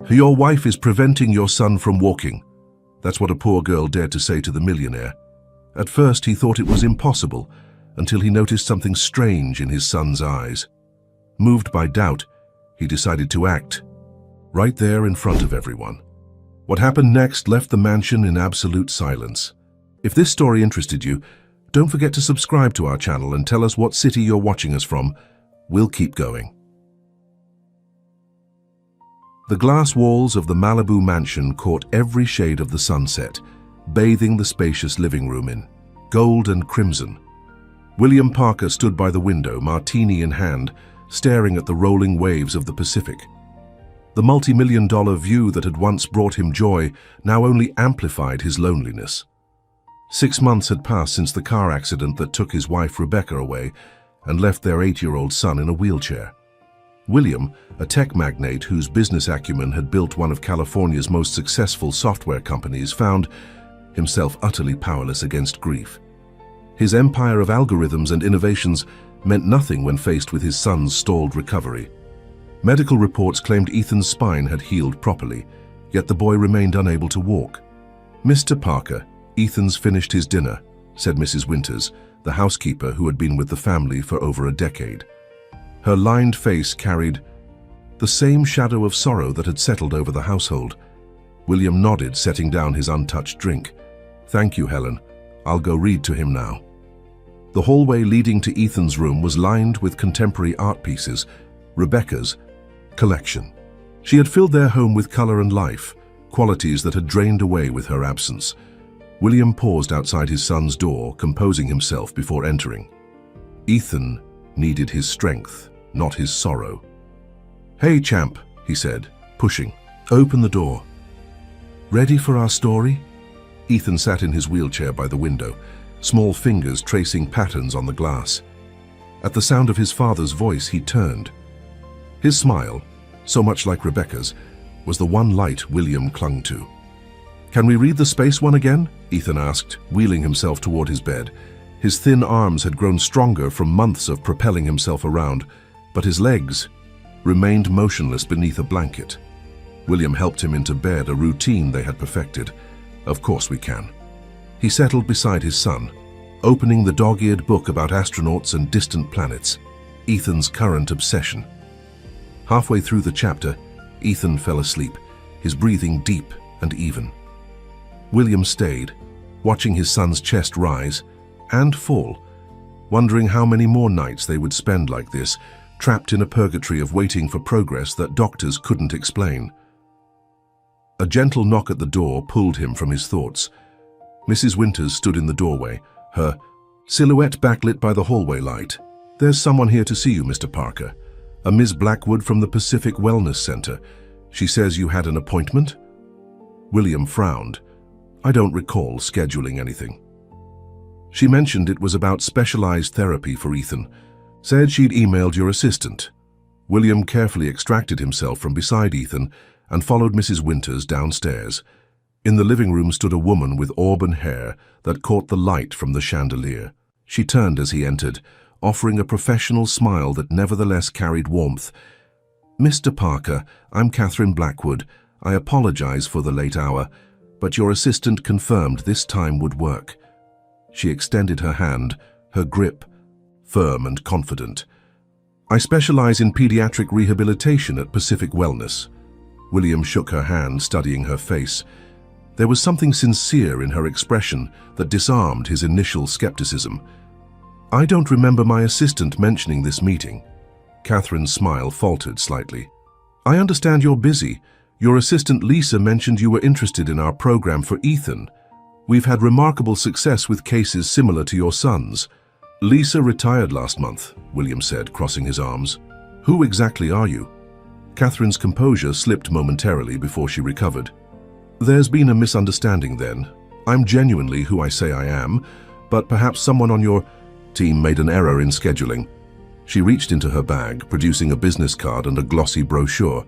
"Your wife is preventing your son from walking." That's what a poor girl dared to say to the millionaire. At first he thought it was impossible, until he noticed something strange in his son's eyes. Moved by doubt, he decided to act, right there in front of everyone. What happened next left the mansion in absolute silence. If this story interested you, don't forget to subscribe to our channel and tell us what city you're watching us from. We'll keep going. The glass walls of the Malibu mansion caught every shade of the sunset, bathing the spacious living room in gold and crimson. William Parker stood by the window, martini in hand, staring at the rolling waves of the Pacific. The multi-million-dollar view that had once brought him joy now only amplified his loneliness. 6 months had passed since the car accident that took his wife Rebecca away and left their 8-year-old son in a wheelchair. William, a tech magnate whose business acumen had built one of California's most successful software companies, found himself utterly powerless against grief. His empire of algorithms and innovations meant nothing when faced with his son's stalled recovery. Medical reports claimed Ethan's spine had healed properly, yet the boy remained unable to walk. "Mr. Parker, Ethan's finished his dinner," said Mrs. Winters, the housekeeper who had been with the family for over a decade. Her lined face carried the same shadow of sorrow that had settled over the household. William nodded, setting down his untouched drink. "Thank you, Helen. I'll go read to him now." The hallway leading to Ethan's room was lined with contemporary art pieces, Rebecca's collection. She had filled their home with color and life, qualities that had drained away with her absence. William paused outside his son's door, composing himself before entering. Ethan needed his strength, not his sorrow. "Hey, champ," he said, pushing. "Open the door." "Ready for our story?" Ethan sat in his wheelchair by the window, small fingers tracing patterns on the glass. At the sound of his father's voice, he turned. His smile, so much like Rebecca's, was the one light William clung to. "Can we read the space one again?" Ethan asked, wheeling himself toward his bed. His thin arms had grown stronger from months of propelling himself around, but his legs remained motionless beneath a blanket. William helped him into bed, a routine they had perfected. "Of course we can." He settled beside his son, opening the dog-eared book about astronauts and distant planets, Ethan's current obsession. Halfway through the chapter, Ethan fell asleep, his breathing deep and even. William stayed, watching his son's chest rise and fall, wondering how many more nights they would spend like this, trapped in a purgatory of waiting for progress that doctors couldn't explain. A gentle knock at the door pulled him from his thoughts. Mrs. Winters stood in the doorway, her silhouette backlit by the hallway light. "There's someone here to see you, Mr. Parker. A Ms. Blackwood from the Pacific Wellness Center. She says you had an appointment?" William frowned. "I don't recall scheduling anything." "She mentioned it was about specialized therapy for Ethan. Said she'd emailed your assistant." William carefully extracted himself from beside Ethan and followed Mrs. Winters downstairs. In the living room stood a woman with auburn hair that caught the light from the chandelier. She turned as he entered, offering a professional smile that nevertheless carried warmth. "Mr. Parker, I'm Catherine Blackwood. I apologize for the late hour, but your assistant confirmed this time would work." She extended her hand, her grip firm and confident. "I specialize in pediatric rehabilitation at Pacific Wellness." William shook her hand, studying her face. There was something sincere in her expression that disarmed his initial skepticism. "I don't remember my assistant mentioning this meeting." Catherine's smile faltered slightly. "I understand you're busy. Your assistant Lisa mentioned you were interested in our program for Ethan. We've had remarkable success with cases similar to your son's." "Lisa retired last month," William said, crossing his arms. "Who exactly are you?" Catherine's composure slipped momentarily before she recovered. "There's been a misunderstanding then. I'm genuinely who I say I am, but perhaps someone on your team made an error in scheduling." She reached into her bag, producing a business card and a glossy brochure.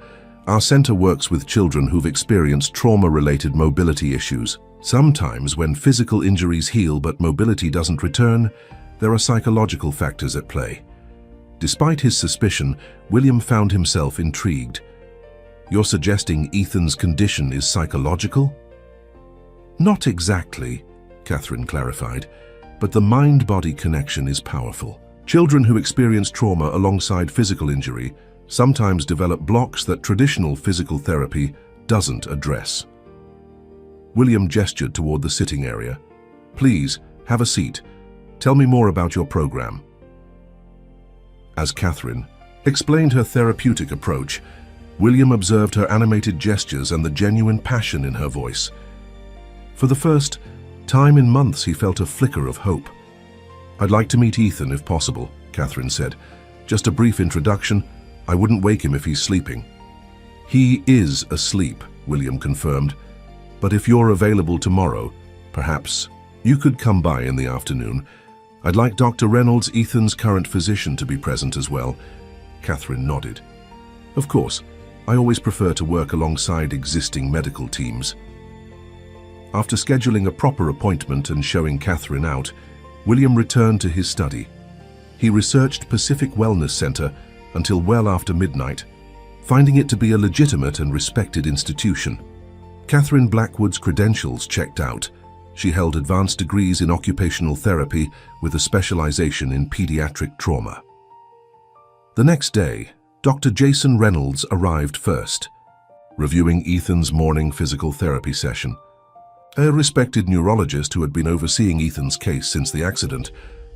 "Our center works with children who've experienced trauma-related mobility issues. Sometimes when physical injuries heal but mobility doesn't return, there are psychological factors at play." Despite his suspicion, William found himself intrigued. You're suggesting Ethan's condition is psychological? Not exactly, Catherine clarified, but the mind-body connection is powerful. Children who experience trauma alongside physical injury sometimes develop blocks that traditional physical therapy doesn't address. William gestured toward the sitting area. Please, have a seat. Tell me more about your program. As Catherine explained her therapeutic approach, William observed her animated gestures and the genuine passion in her voice. For the first time in months, he felt a flicker of hope. I'd like to meet Ethan if possible, Catherine said. Just a brief introduction. I wouldn't wake him if he's sleeping. He is asleep, William confirmed. But if you're available tomorrow, perhaps you could come by in the afternoon. I'd like Dr. Reynolds, Ethan's current physician, to be present as well. Catherine nodded. Of course, I always prefer to work alongside existing medical teams. After scheduling a proper appointment and showing Catherine out, William returned to his study. He researched Pacific Wellness Center until well after midnight, finding it to be a legitimate and respected institution. Catherine Blackwood's credentials checked out. She held advanced degrees in occupational therapy with a specialization in pediatric trauma. The next day, Dr. Jason Reynolds arrived first, reviewing Ethan's morning physical therapy session. A respected neurologist who had been overseeing Ethan's case since the accident,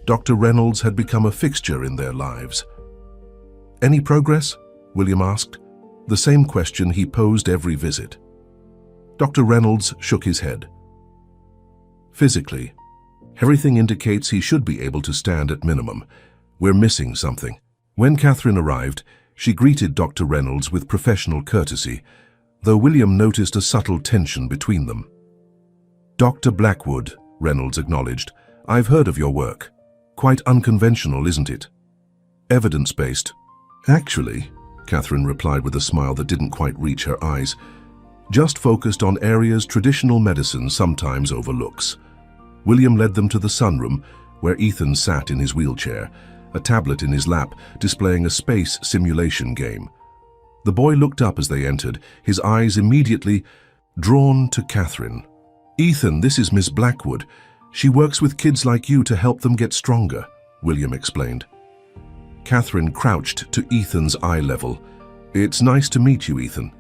Dr. Reynolds had become a fixture in their lives. Any progress? William asked, the same question he posed every visit. Dr. Reynolds shook his head. Physically, everything indicates he should be able to stand at minimum. We're missing something. When Catherine arrived, she greeted Dr. Reynolds with professional courtesy, though William noticed a subtle tension between them. Dr. Blackwood, Reynolds acknowledged, I've heard of your work. Quite unconventional, isn't it? Evidence-based. Actually, Catherine replied with a smile that didn't quite reach her eyes, just focused on areas traditional medicine sometimes overlooks. William led them to the sunroom, where Ethan sat in his wheelchair, a tablet in his lap displaying a space simulation game. The boy looked up as they entered, his eyes immediately drawn to Catherine. Ethan, this is Miss Blackwood. She works with kids like you to help them get stronger, William explained. Catherine crouched to Ethan's eye level. It's nice to meet you, Ethan.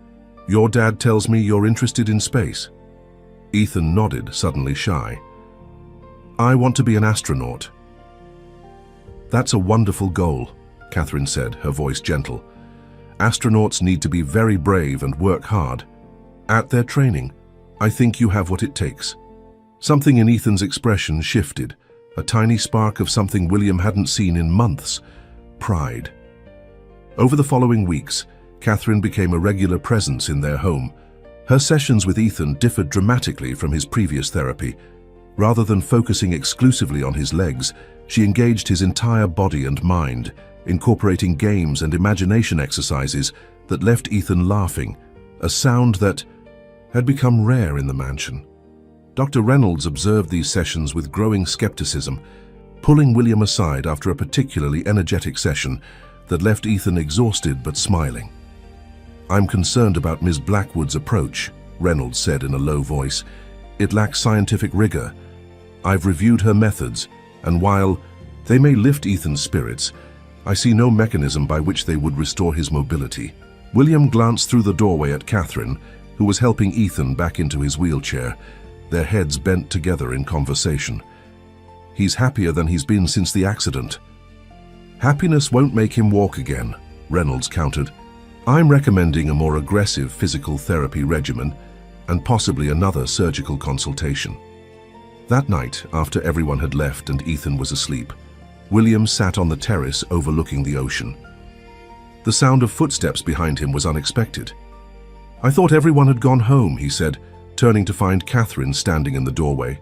Your dad tells me you're interested in space. Ethan nodded, suddenly shy. I want to be an astronaut. That's a wonderful goal, Catherine said, her voice gentle. Astronauts need to be very brave and work hard. At their training, I think you have what it takes. Something in Ethan's expression shifted, a tiny spark of something William hadn't seen in months, pride. Over the following weeks, Catherine became a regular presence in their home. Her sessions with Ethan differed dramatically from his previous therapy. Rather than focusing exclusively on his legs, she engaged his entire body and mind, incorporating games and imagination exercises that left Ethan laughing, a sound that had become rare in the mansion. Dr. Reynolds observed these sessions with growing skepticism, pulling William aside after a particularly energetic session that left Ethan exhausted but smiling. I'm concerned about Ms. Blackwood's approach, Reynolds said in a low voice. It lacks scientific rigor. I've reviewed her methods, and while they may lift Ethan's spirits, I see no mechanism by which they would restore his mobility. William glanced through the doorway at Catherine, who was helping Ethan back into his wheelchair, their heads bent together in conversation. He's happier than he's been since the accident. Happiness won't make him walk again, Reynolds countered. I'm recommending a more aggressive physical therapy regimen and possibly another surgical consultation. That night, after everyone had left and Ethan was asleep, William sat on the terrace overlooking the ocean. The sound of footsteps behind him was unexpected. I thought everyone had gone home, he said, turning to find Catherine standing in the doorway.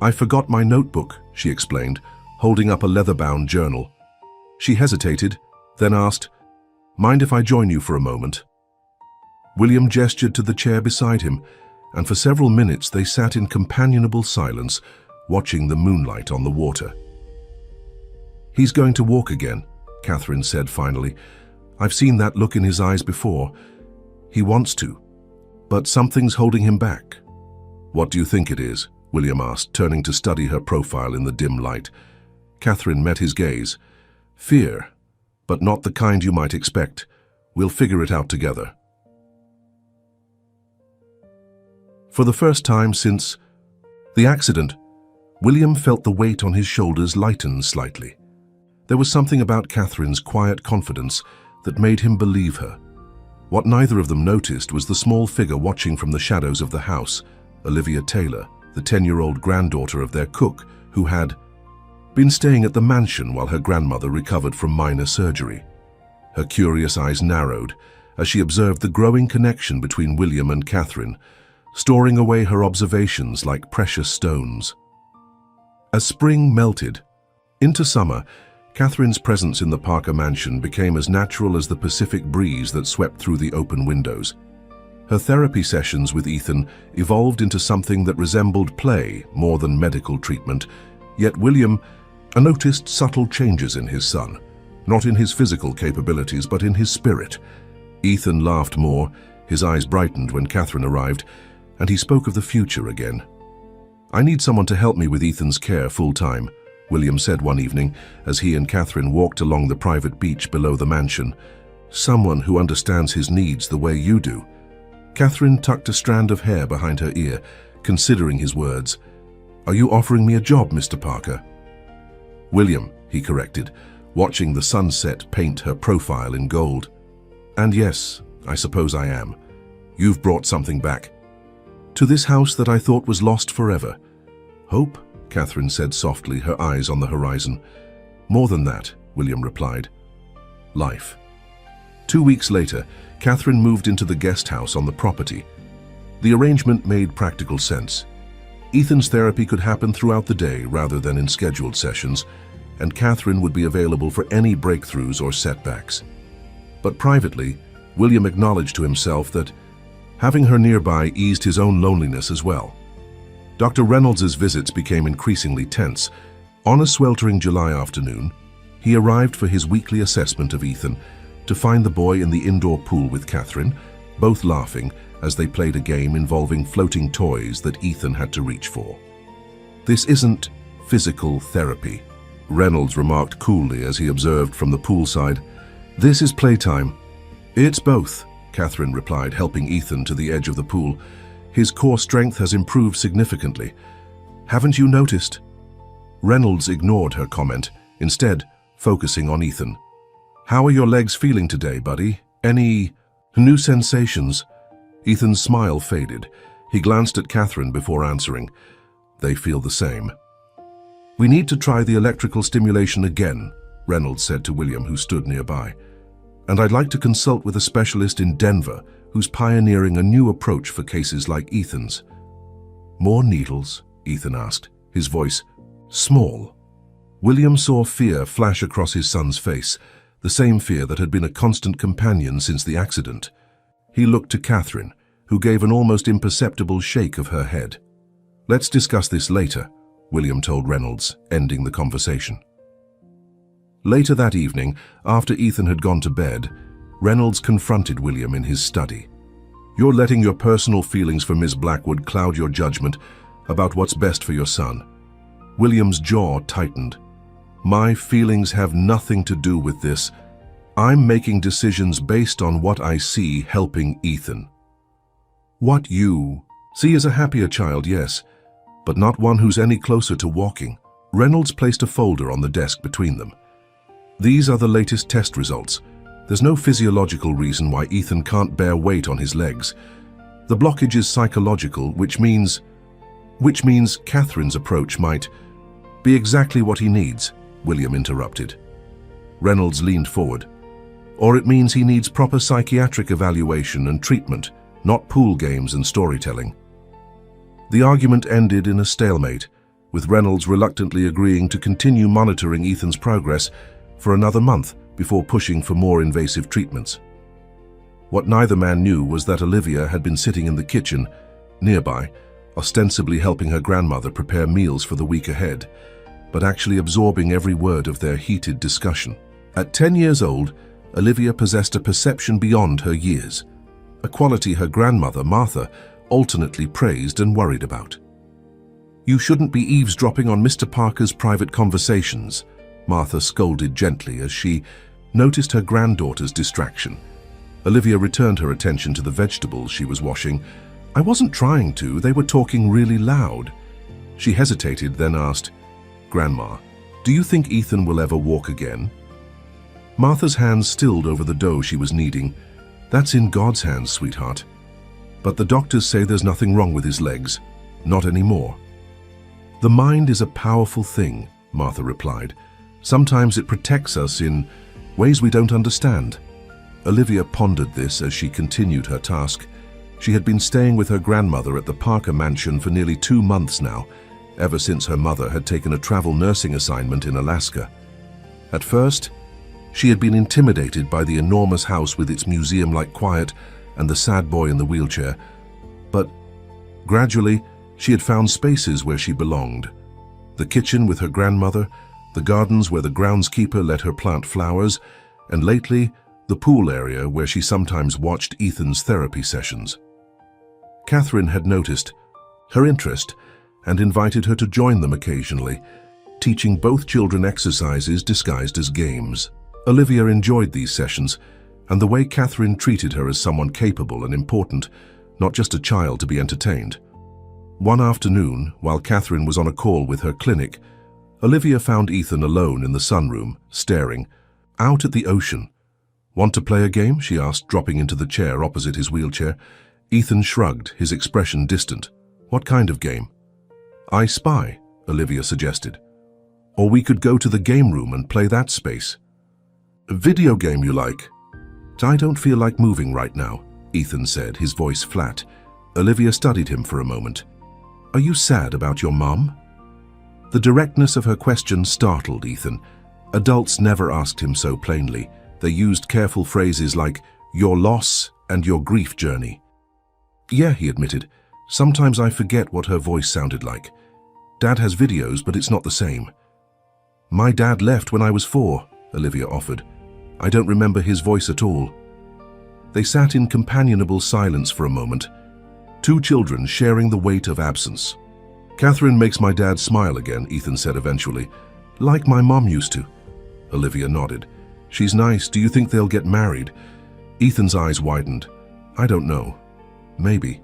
I forgot my notebook, she explained, holding up a leather-bound journal. She hesitated, then asked, Mind if I join you for a moment? William gestured to the chair beside him, and for several minutes they sat in companionable silence, watching the moonlight on the water. He's going to walk again, Catherine said finally. I've seen that look in his eyes before. He wants to, but something's holding him back. What do you think it is? William asked, turning to study her profile in the dim light. Catherine met his gaze. Fear, but not the kind you might expect. We'll figure it out together. For the first time since the accident, William felt the weight on his shoulders lighten slightly. There was something about Catherine's quiet confidence that made him believe her. What neither of them noticed was the small figure watching from the shadows of the house, Olivia Taylor, the 10-year-old granddaughter of their cook, who had been staying at the mansion while her grandmother recovered from minor surgery. Her curious eyes narrowed as she observed the growing connection between William and Catherine, storing away her observations like precious stones. As spring melted into summer, Catherine's presence in the Parker mansion became as natural as the Pacific breeze that swept through the open windows. Her therapy sessions with Ethan evolved into something that resembled play more than medical treatment, yet William noticed subtle changes in his son, not in his physical capabilities but in his spirit. Ethan laughed more, his eyes brightened when Catherine arrived, and he spoke of the future again. "I need someone to help me with Ethan's care full-time," William said one evening as he and Catherine walked along the private beach below the mansion. "Someone who understands his needs the way you do." Catherine tucked a strand of hair behind her ear, considering his words. "Are you offering me a job, Mr. Parker?" "William," he corrected, watching the sunset paint her profile in gold. "And yes, I suppose I am. You've brought something back. To this house that I thought was lost forever." "Hope?" Catherine said softly, her eyes on the horizon. "More than that," William replied. "Life." 2 weeks later, Catherine moved into the guest house on the property. The arrangement made practical sense. Ethan's therapy could happen throughout the day rather than in scheduled sessions, and Catherine would be available for any breakthroughs or setbacks. But privately, William acknowledged to himself that having her nearby eased his own loneliness as well. Dr. Reynolds's visits became increasingly tense. On a sweltering July afternoon, he arrived for his weekly assessment of Ethan to find the boy in the indoor pool with Catherine, both laughing as they played a game involving floating toys that Ethan had to reach for. "This isn't physical therapy," Reynolds remarked coolly as he observed from the poolside. "This is playtime." "It's both," Catherine replied, helping Ethan to the edge of the pool. "His core strength has improved significantly. Haven't you noticed?" Reynolds ignored her comment, instead focusing on Ethan. "How are your legs feeling today, buddy? Any new sensations?" Ethan's smile faded. He glanced at Catherine before answering. "They feel the same." "We need to try the electrical stimulation again," Reynolds said to William, who stood nearby. "And I'd like to consult with a specialist in Denver who's pioneering a new approach for cases like Ethan's." "More needles?" Ethan asked, his voice small. William saw fear flash across his son's face, the same fear that had been a constant companion since the accident. He looked to Catherine, who gave an almost imperceptible shake of her head. "Let's discuss this later," William told Reynolds, ending the conversation. Later that evening, after Ethan had gone to bed, Reynolds confronted William in his study. "You're letting your personal feelings for Ms. Blackwood cloud your judgment about what's best for your son." William's jaw tightened. "My feelings have nothing to do with this. I'm making decisions based on what I see helping Ethan." "What you see is a happier child, yes, but not one who's any closer to walking." Reynolds placed a folder on the desk between them. "These are the latest test results. There's no physiological reason why Ethan can't bear weight on his legs. The blockage is psychological, which means Catherine's approach might be exactly what he needs," William interrupted. Reynolds leaned forward. "Or it means he needs proper psychiatric evaluation and treatment, not pool games and storytelling." The argument ended in a stalemate, with Reynolds reluctantly agreeing to continue monitoring Ethan's progress for another month before pushing for more invasive treatments. What neither man knew was that Olivia had been sitting in the kitchen, nearby, ostensibly helping her grandmother prepare meals for the week ahead, but actually absorbing every word of their heated discussion. At 10 years old, Olivia possessed a perception beyond her years, a quality her grandmother, Martha, alternately praised and worried about. "You shouldn't be eavesdropping on Mr. Parker's private conversations," Martha scolded gently as she noticed her granddaughter's distraction. Olivia returned her attention to the vegetables she was washing. "I wasn't trying to, they were talking really loud." She hesitated, then asked, "Grandma, do you think Ethan will ever walk again?" Martha's hands stilled over the dough she was kneading. "That's in God's hands, sweetheart. But the doctors say there's nothing wrong with his legs. Not anymore." "The mind is a powerful thing," Martha replied. "Sometimes it protects us in ways we don't understand." Olivia pondered this as she continued her task. She had been staying with her grandmother at the Parker mansion for nearly 2 months now, ever since her mother had taken a travel nursing assignment in Alaska. At first, she had been intimidated by the enormous house with its museum-like quiet and the sad boy in the wheelchair, but gradually she had found spaces where she belonged. The kitchen with her grandmother, the gardens where the groundskeeper let her plant flowers, and lately, the pool area where she sometimes watched Ethan's therapy sessions. Catherine had noticed her interest and invited her to join them occasionally, teaching both children exercises disguised as games. Olivia enjoyed these sessions, and the way Catherine treated her as someone capable and important, not just a child to be entertained. One afternoon, while Catherine was on a call with her clinic, Olivia found Ethan alone in the sunroom, staring out at the ocean. "Want to play a game?" she asked, dropping into the chair opposite his wheelchair. Ethan shrugged, his expression distant. "What kind of game?" "I Spy," Olivia suggested. "Or we could go to the game room and play that space." "A video game you like?" "I don't feel like moving right now," Ethan said, his voice flat. Olivia studied him for a moment. "Are you sad about your mom?" The directness of her question startled Ethan. Adults never asked him so plainly. They used careful phrases like "your loss" and "your grief journey." "Yeah," he admitted. "Sometimes I forget what her voice sounded like. Dad has videos, but it's not the same." "My dad left when I was 4, Olivia offered. "I don't remember his voice at all." They sat in companionable silence for a moment, 2 children sharing the weight of absence. "Catherine makes my dad smile again," Ethan said eventually. "Like my mom used to." Olivia nodded. "She's nice. Do you think they'll get married?" Ethan's eyes widened. "I don't know. Maybe.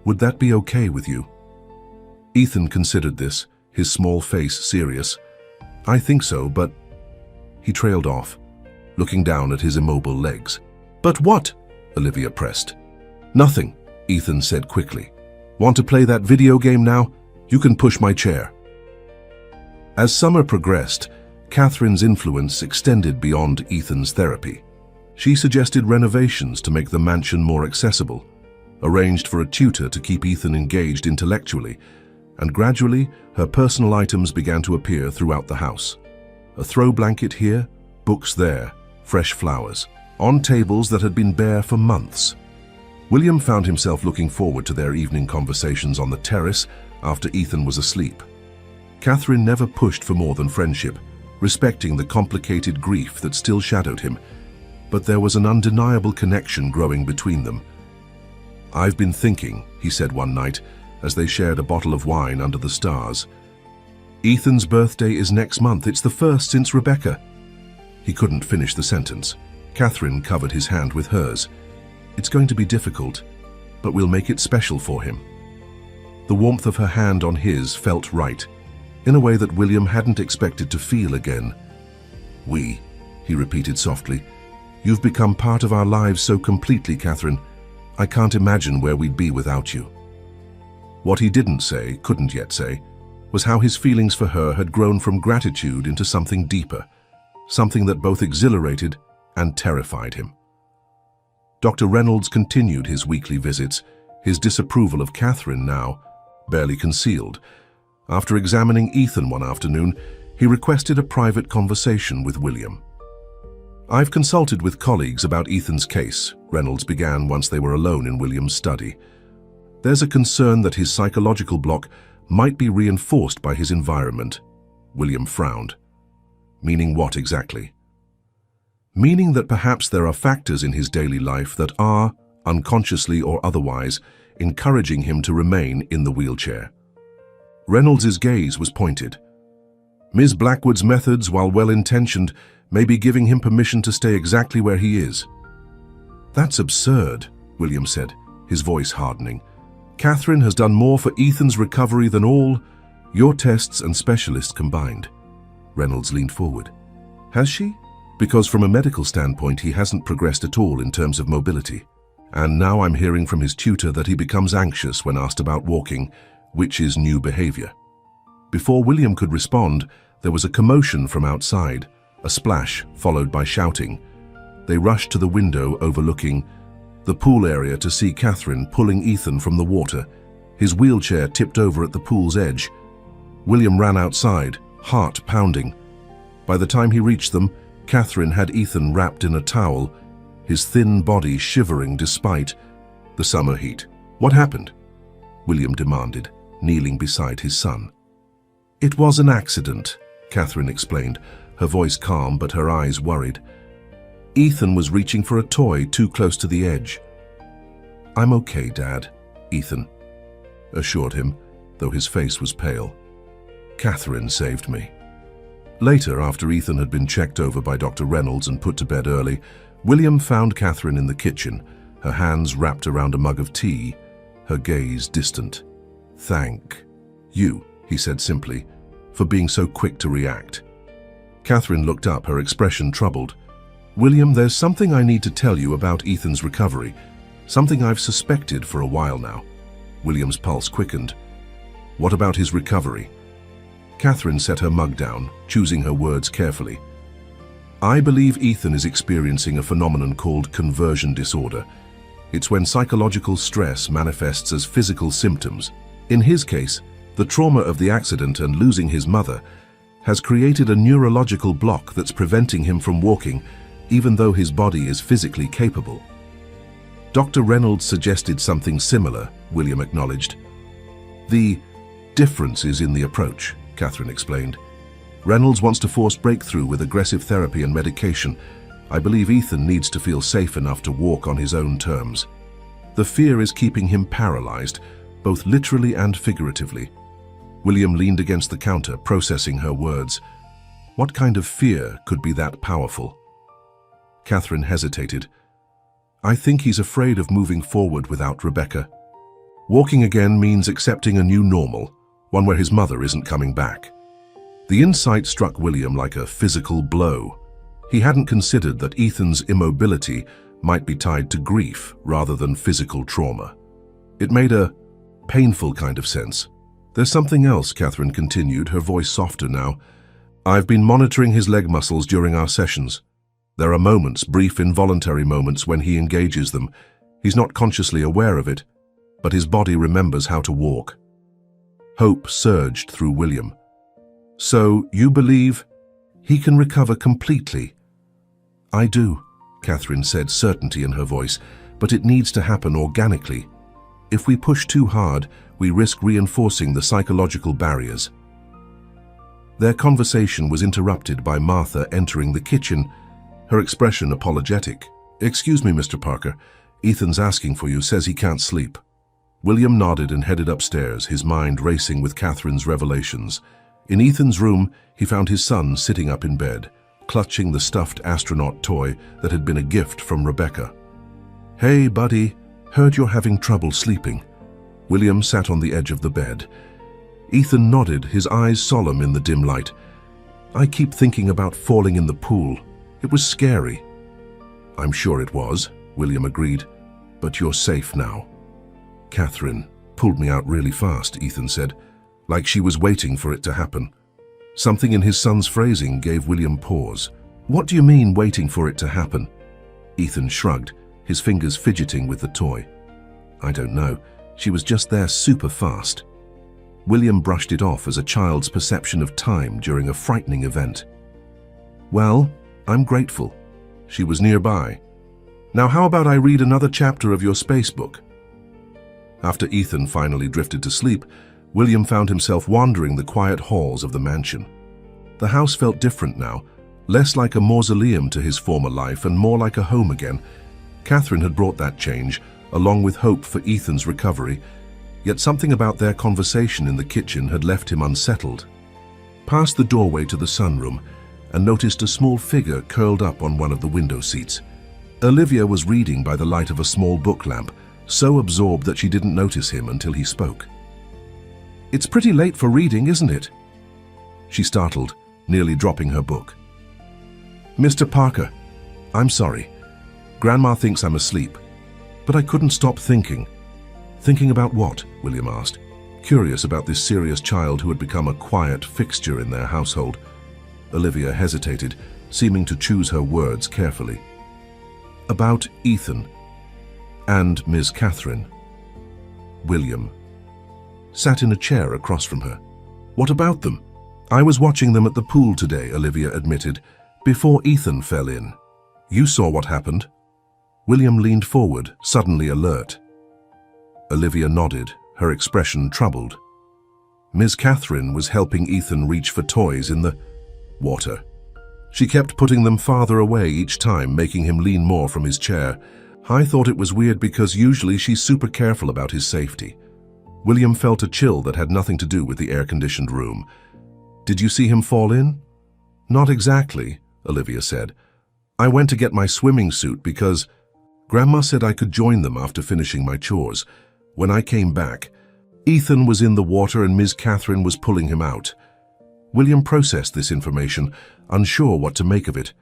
Would that be okay with you?" Ethan considered this, his small face serious. "I think so, but—" He trailed off, looking down at his immobile legs. "But what?" Olivia pressed. "Nothing," Ethan said quickly. "Want to play that video game now? You can push my chair." As summer progressed, Catherine's influence extended beyond Ethan's therapy. She suggested renovations to make the mansion more accessible, arranged for a tutor to keep Ethan engaged intellectually, and gradually her personal items began to appear throughout the house. A throw blanket here, books there, fresh flowers, on tables that had been bare for months. William found himself looking forward to their evening conversations on the terrace after Ethan was asleep. Catherine never pushed for more than friendship, respecting the complicated grief that still shadowed him, but there was an undeniable connection growing between them. "I've been thinking," he said one night, as they shared a bottle of wine under the stars. "Ethan's birthday is next month. It's the first since Rebecca." He couldn't finish the sentence. Catherine covered his hand with hers. "It's going to be difficult, but we'll make it special for him." The warmth of her hand on his felt right, in a way that William hadn't expected to feel again. "We," he repeated softly. "You've become part of our lives so completely, Catherine. I can't imagine where we'd be without you." What he didn't say, couldn't yet say, was how his feelings for her had grown from gratitude into something deeper, something that both exhilarated and terrified him. Dr. Reynolds continued his weekly visits, his disapproval of Catherine now barely concealed. After examining Ethan one afternoon, he requested a private conversation with William. "I've consulted with colleagues about Ethan's case," Reynolds began once they were alone in William's study. "There's a concern that his psychological block might be reinforced by his environment." William frowned. "Meaning what exactly?" "Meaning that perhaps there are factors in his daily life that are, unconsciously or otherwise, encouraging him to remain in the wheelchair. Reynolds's gaze was pointed. Ms. Blackwood's methods, while well-intentioned, may be giving him permission to stay exactly where he is. That's absurd, William said, his voice hardening. Catherine has done more for Ethan's recovery than all your tests and specialists combined. Reynolds leaned forward. Has she? Because from a medical standpoint, he hasn't progressed at all in terms of mobility. And now I'm hearing from his tutor that he becomes anxious when asked about walking, which is new behavior. Before William could respond, there was a commotion from outside, a splash followed by shouting. They rushed to the window overlooking the pool area to see Catherine pulling Ethan from the water. His wheelchair tipped over at the pool's edge. William ran outside, heart pounding. By the time he reached them, Catherine had Ethan wrapped in a towel, his thin body shivering despite the summer heat. What happened? William demanded, kneeling beside his son. It was an accident, Catherine explained, her voice calm but her eyes worried. Ethan was reaching for a toy too close to the edge. I'm okay, Dad, Ethan assured him, though his face was pale. Catherine saved me. Later, after Ethan had been checked over by Dr. Reynolds and put to bed early, William found Catherine in the kitchen, her hands wrapped around a mug of tea, her gaze distant. Thank you, he said simply, for being so quick to react. Catherine looked up, her expression troubled. William, there's something I need to tell you about Ethan's recovery, something I've suspected for a while now. William's pulse quickened. What about his recovery? Catherine set her mug down, choosing her words carefully. I believe Ethan is experiencing a phenomenon called conversion disorder. It's when psychological stress manifests as physical symptoms. In his case, the trauma of the accident and losing his mother has created a neurological block that's preventing him from walking, even though his body is physically capable. Dr. Reynolds suggested something similar, William acknowledged. The difference is in the approach, Catherine explained. Reynolds wants to force breakthrough with aggressive therapy and medication. I believe Ethan needs to feel safe enough to walk on his own terms. The fear is keeping him paralyzed, both literally and figuratively. William leaned against the counter, processing her words. What kind of fear could be that powerful? Catherine hesitated. I think he's afraid of moving forward without Rebecca. Walking again means accepting a new normal, one where his mother isn't coming back. The insight struck William like a physical blow. He hadn't considered that Ethan's immobility might be tied to grief rather than physical trauma. It made a painful kind of sense. There's something else, Catherine continued, her voice softer now. I've been monitoring his leg muscles during our sessions. There are moments, brief involuntary moments, when he engages them. He's not consciously aware of it, but his body remembers how to walk. Hope surged through William. So, you believe he can recover completely? I do, Catherine said, certainty in her voice, but it needs to happen organically. If we push too hard, we risk reinforcing the psychological barriers. Their conversation was interrupted by Martha entering the kitchen, her expression apologetic. Excuse me, Mr. Parker. Ethan's asking for you, says he can't sleep. William nodded and headed upstairs, his mind racing with Catherine's revelations. In Ethan's room, he found his son sitting up in bed, clutching the stuffed astronaut toy that had been a gift from Rebecca. Hey, buddy, heard you're having trouble sleeping. William sat on the edge of the bed. Ethan nodded, his eyes solemn in the dim light. I keep thinking about falling in the pool. It was scary. I'm sure it was, William agreed, but you're safe now. Catherine pulled me out really fast, Ethan said, like she was waiting for it to happen. Something in his son's phrasing gave William pause. What do you mean, waiting for it to happen? Ethan shrugged, his fingers fidgeting with the toy. I don't know. She was just there super fast. William brushed it off as a child's perception of time during a frightening event. Well, I'm grateful. She was nearby. Now how about I read another chapter of your space book? After Ethan finally drifted to sleep, William found himself wandering the quiet halls of the mansion. The house felt different now, less like a mausoleum to his former life and more like a home again. Catherine had brought that change, along with hope for Ethan's recovery, yet something about their conversation in the kitchen had left him unsettled. Past the doorway to the sunroom, and noticed a small figure curled up on one of the window seats. Olivia was reading by the light of a small book lamp, so absorbed that she didn't notice him until he spoke. "It's pretty late for reading, isn't it?" She startled, nearly dropping her book. "Mr. Parker, I'm sorry. Grandma thinks I'm asleep, but I couldn't stop thinking." "Thinking about what?" William asked, curious about this serious child who had become a quiet fixture in their household. Olivia hesitated, seeming to choose her words carefully. "About Ethan and Ms. Catherine." William sat in a chair across from her. "What about them?" "I was watching them at the pool today," Olivia admitted, "before Ethan fell in." "You saw what happened?" William leaned forward, suddenly alert. Olivia nodded, her expression troubled. Ms. Catherine was helping Ethan reach for toys in the water. She kept putting them farther away each time, making him lean more from his chair. I thought it was weird because usually she's super careful about his safety. William felt a chill that had nothing to do with the air-conditioned room. "Did you see him fall in?" "Not exactly," Olivia said. "I went to get my swimming suit because Grandma said I could join them after finishing my chores. When I came back, Ethan was in the water and Ms. Catherine was pulling him out." William processed this information, unsure what to make of it.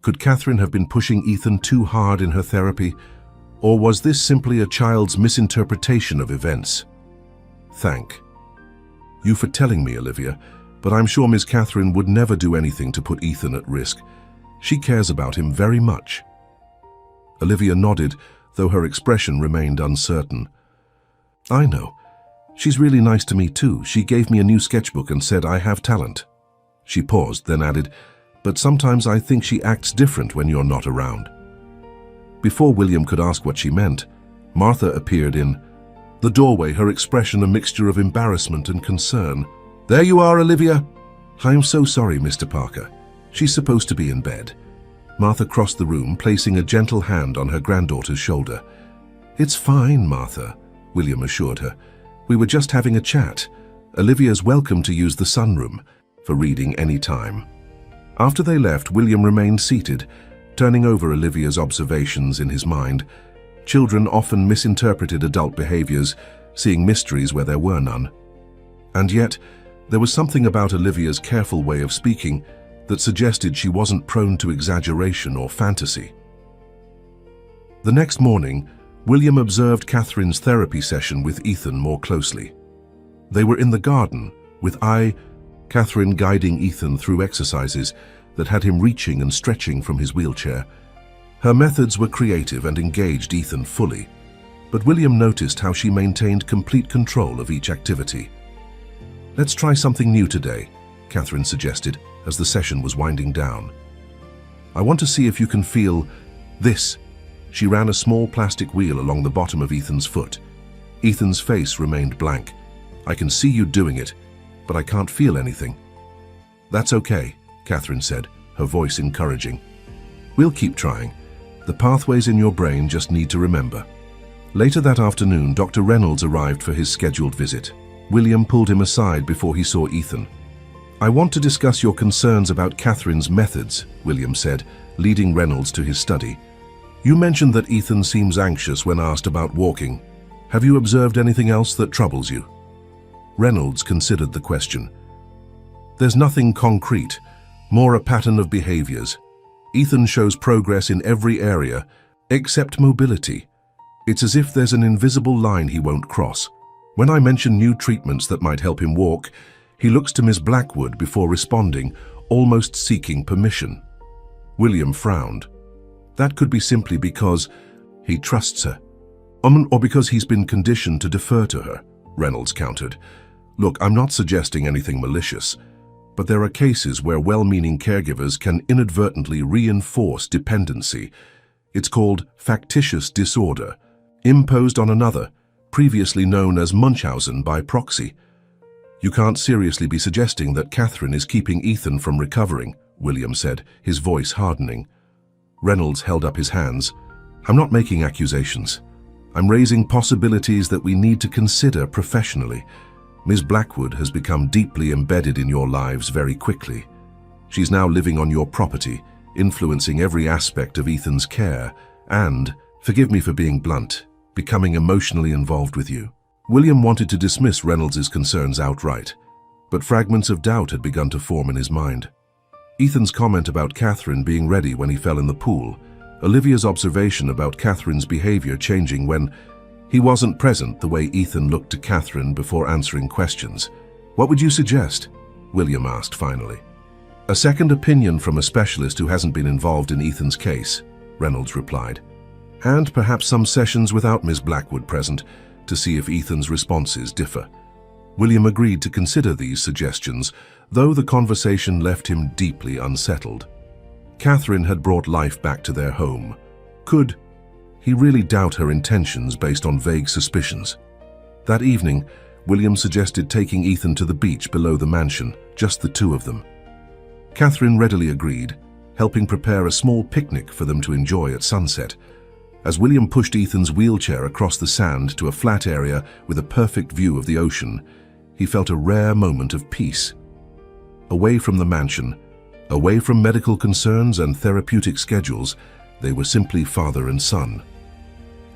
Could Catherine have been pushing Ethan too hard in her therapy? Or was this simply a child's misinterpretation of events? "Thank you for telling me, Olivia, but I'm sure Ms. Catherine would never do anything to put Ethan at risk. She cares about him very much." Olivia nodded, though her expression remained uncertain. "I know. She's really nice to me too. She gave me a new sketchbook and said I have talent." She paused, then added, "But sometimes I think she acts different when you're not around." Before William could ask what she meant, Martha appeared in the doorway, her expression a mixture of embarrassment and concern. "There you are, Olivia." "I'm so sorry, Mr. Parker. She's supposed to be in bed." Martha crossed the room, placing a gentle hand on her granddaughter's shoulder. "It's fine, Martha," William assured her. "We were just having a chat. Olivia's welcome to use the sunroom for reading any time." After they left, William remained seated, turning over Olivia's observations in his mind. Children often misinterpreted adult behaviors, seeing mysteries where there were none. And yet, there was something about Olivia's careful way of speaking that suggested she wasn't prone to exaggeration or fantasy. The next morning, William observed Catherine's therapy session with Ethan more closely. They were in the garden, with Catherine guiding Ethan through exercises that had him reaching and stretching from his wheelchair. Her methods were creative and engaged Ethan fully, but William noticed how she maintained complete control of each activity. "Let's try something new today," Catherine suggested as the session was winding down. "I want to see if you can feel this." She ran a small plastic wheel along the bottom of Ethan's foot. Ethan's face remained blank. "I can see you doing it, but I can't feel anything." "That's okay," Catherine said, her voice encouraging. "We'll keep trying. The pathways in your brain just need to remember." Later that afternoon, Dr. Reynolds arrived for his scheduled visit. William pulled him aside before he saw Ethan. "I want to discuss your concerns about Catherine's methods," William said, leading Reynolds to his study. "You mentioned that Ethan seems anxious when asked about walking. Have you observed anything else that troubles you?" Reynolds considered the question. "There's nothing concrete, more a pattern of behaviors. Ethan shows progress in every area, except mobility. It's as if there's an invisible line he won't cross. When I mention new treatments that might help him walk, he looks to Miss Blackwood before responding, almost seeking permission." William frowned. "That could be simply because he trusts her, or because he's been conditioned to defer to her," Reynolds countered. "Look, I'm not suggesting anything malicious, but there are cases where well-meaning caregivers can inadvertently reinforce dependency. It's called factitious disorder, imposed on another, previously known as Munchausen by proxy. You can't seriously be suggesting that Catherine is keeping Ethan from recovering," William said, his voice hardening. Reynolds held up his hands. "I'm not making accusations. I'm raising possibilities that we need to consider professionally. Ms. Blackwood has become deeply embedded in your lives very quickly. She's now living on your property, influencing every aspect of Ethan's care, and, forgive me for being blunt, becoming emotionally involved with you. William wanted to dismiss Reynolds's concerns outright, but fragments of doubt had begun to form in his mind. Ethan's comment about Catherine being ready when he fell in the pool, Olivia's observation about Catherine's behavior changing when he wasn't present, the way Ethan looked to Catherine before answering questions. What would you suggest? William asked finally. A second opinion from a specialist who hasn't been involved in Ethan's case, Reynolds replied. And perhaps some sessions without Ms. Blackwood present to see if Ethan's responses differ. William agreed to consider these suggestions, though the conversation left him deeply unsettled. Catherine had brought life back to their home. Could he really doubt her intentions based on vague suspicions? That evening, William suggested taking Ethan to the beach below the mansion, just the two of them. Catherine readily agreed, helping prepare a small picnic for them to enjoy at sunset. As William pushed Ethan's wheelchair across the sand to a flat area with a perfect view of the ocean, he felt a rare moment of peace. Away from the mansion, away from medical concerns and therapeutic schedules, they were simply father and son.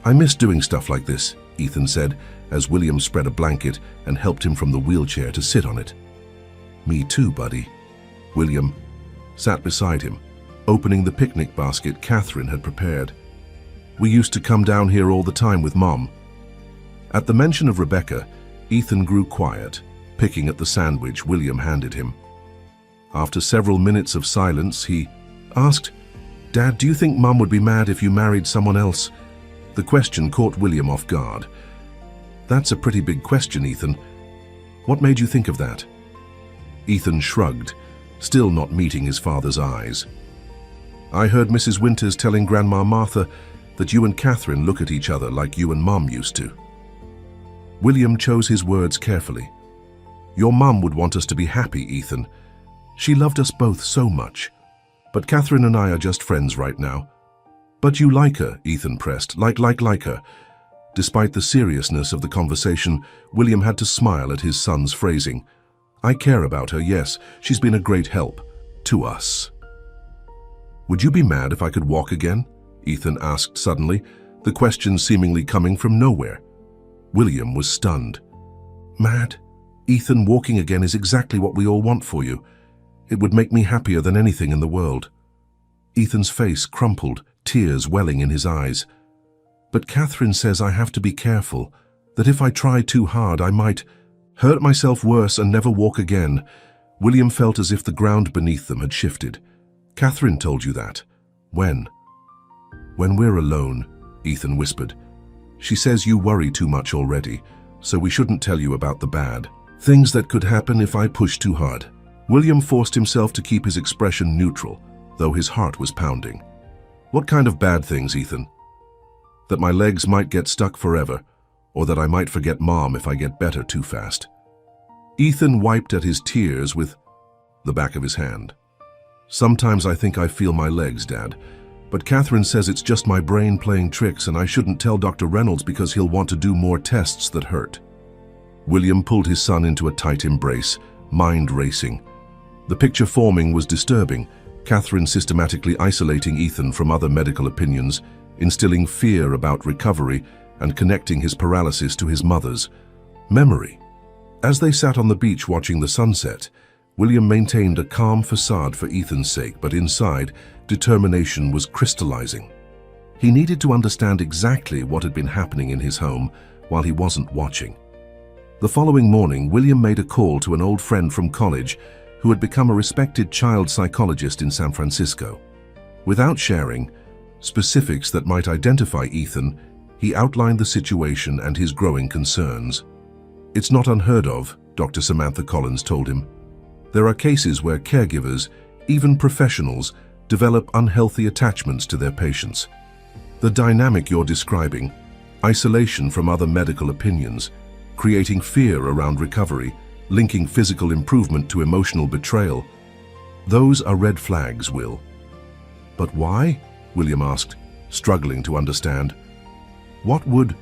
I miss doing stuff like this, Ethan said, as William spread a blanket and helped him from the wheelchair to sit on it. Me too, buddy. William sat beside him, opening the picnic basket Catherine had prepared. We used to come down here all the time with Mom. At the mention of Rebecca, Ethan grew quiet, picking at the sandwich William handed him. After several minutes of silence, he asked, Dad, do you think Mum would be mad if you married someone else? The question caught William off guard. That's a pretty big question, Ethan. What made you think of that? Ethan shrugged, still not meeting his father's eyes. I heard Mrs. Winters telling Grandma Martha that you and Catherine look at each other like you and Mum used to. William chose his words carefully. Your mum would want us to be happy, Ethan. She loved us both so much. But Catherine and I are just friends right now. But you like her, Ethan pressed, like her. Despite the seriousness of the conversation, William had to smile at his son's phrasing. I care about her, yes. She's been a great help. To us. Would you be mad if I could walk again? Ethan asked suddenly, the question seemingly coming from nowhere. William was stunned. Mad? Ethan, walking again is exactly what we all want for you. It would make me happier than anything in the world. Ethan's face crumpled, tears welling in his eyes. But Catherine says I have to be careful, that if I try too hard I might hurt myself worse and never walk again. William felt as if the ground beneath them had shifted. Catherine told you that. When? When we're alone, Ethan whispered. She says you worry too much already, so we shouldn't tell you about the bad. Things that could happen if I push too hard. William forced himself to keep his expression neutral, though his heart was pounding. What kind of bad things, Ethan? That my legs might get stuck forever, or that I might forget Mom if I get better too fast. Ethan wiped at his tears with the back of his hand. Sometimes I think I feel my legs, Dad, but Catherine says it's just my brain playing tricks and I shouldn't tell Dr. Reynolds because he'll want to do more tests that hurt. William pulled his son into a tight embrace, mind racing. The picture forming was disturbing, Catherine systematically isolating Ethan from other medical opinions, instilling fear about recovery and connecting his paralysis to his mother's memory. As they sat on the beach watching the sunset, William maintained a calm facade for Ethan's sake, but inside, determination was crystallizing. He needed to understand exactly what had been happening in his home while he wasn't watching. The following morning, William made a call to an old friend from college who had become a respected child psychologist in San Francisco. Without sharing specifics that might identify Ethan, he outlined the situation and his growing concerns. It's not unheard of, Dr. Samantha Collins told him. There are cases where caregivers, even professionals, develop unhealthy attachments to their patients. The dynamic you're describing, isolation from other medical opinions, creating fear around recovery, linking physical improvement to emotional betrayal, those are red flags, Will. But why? William asked, struggling to understand. What would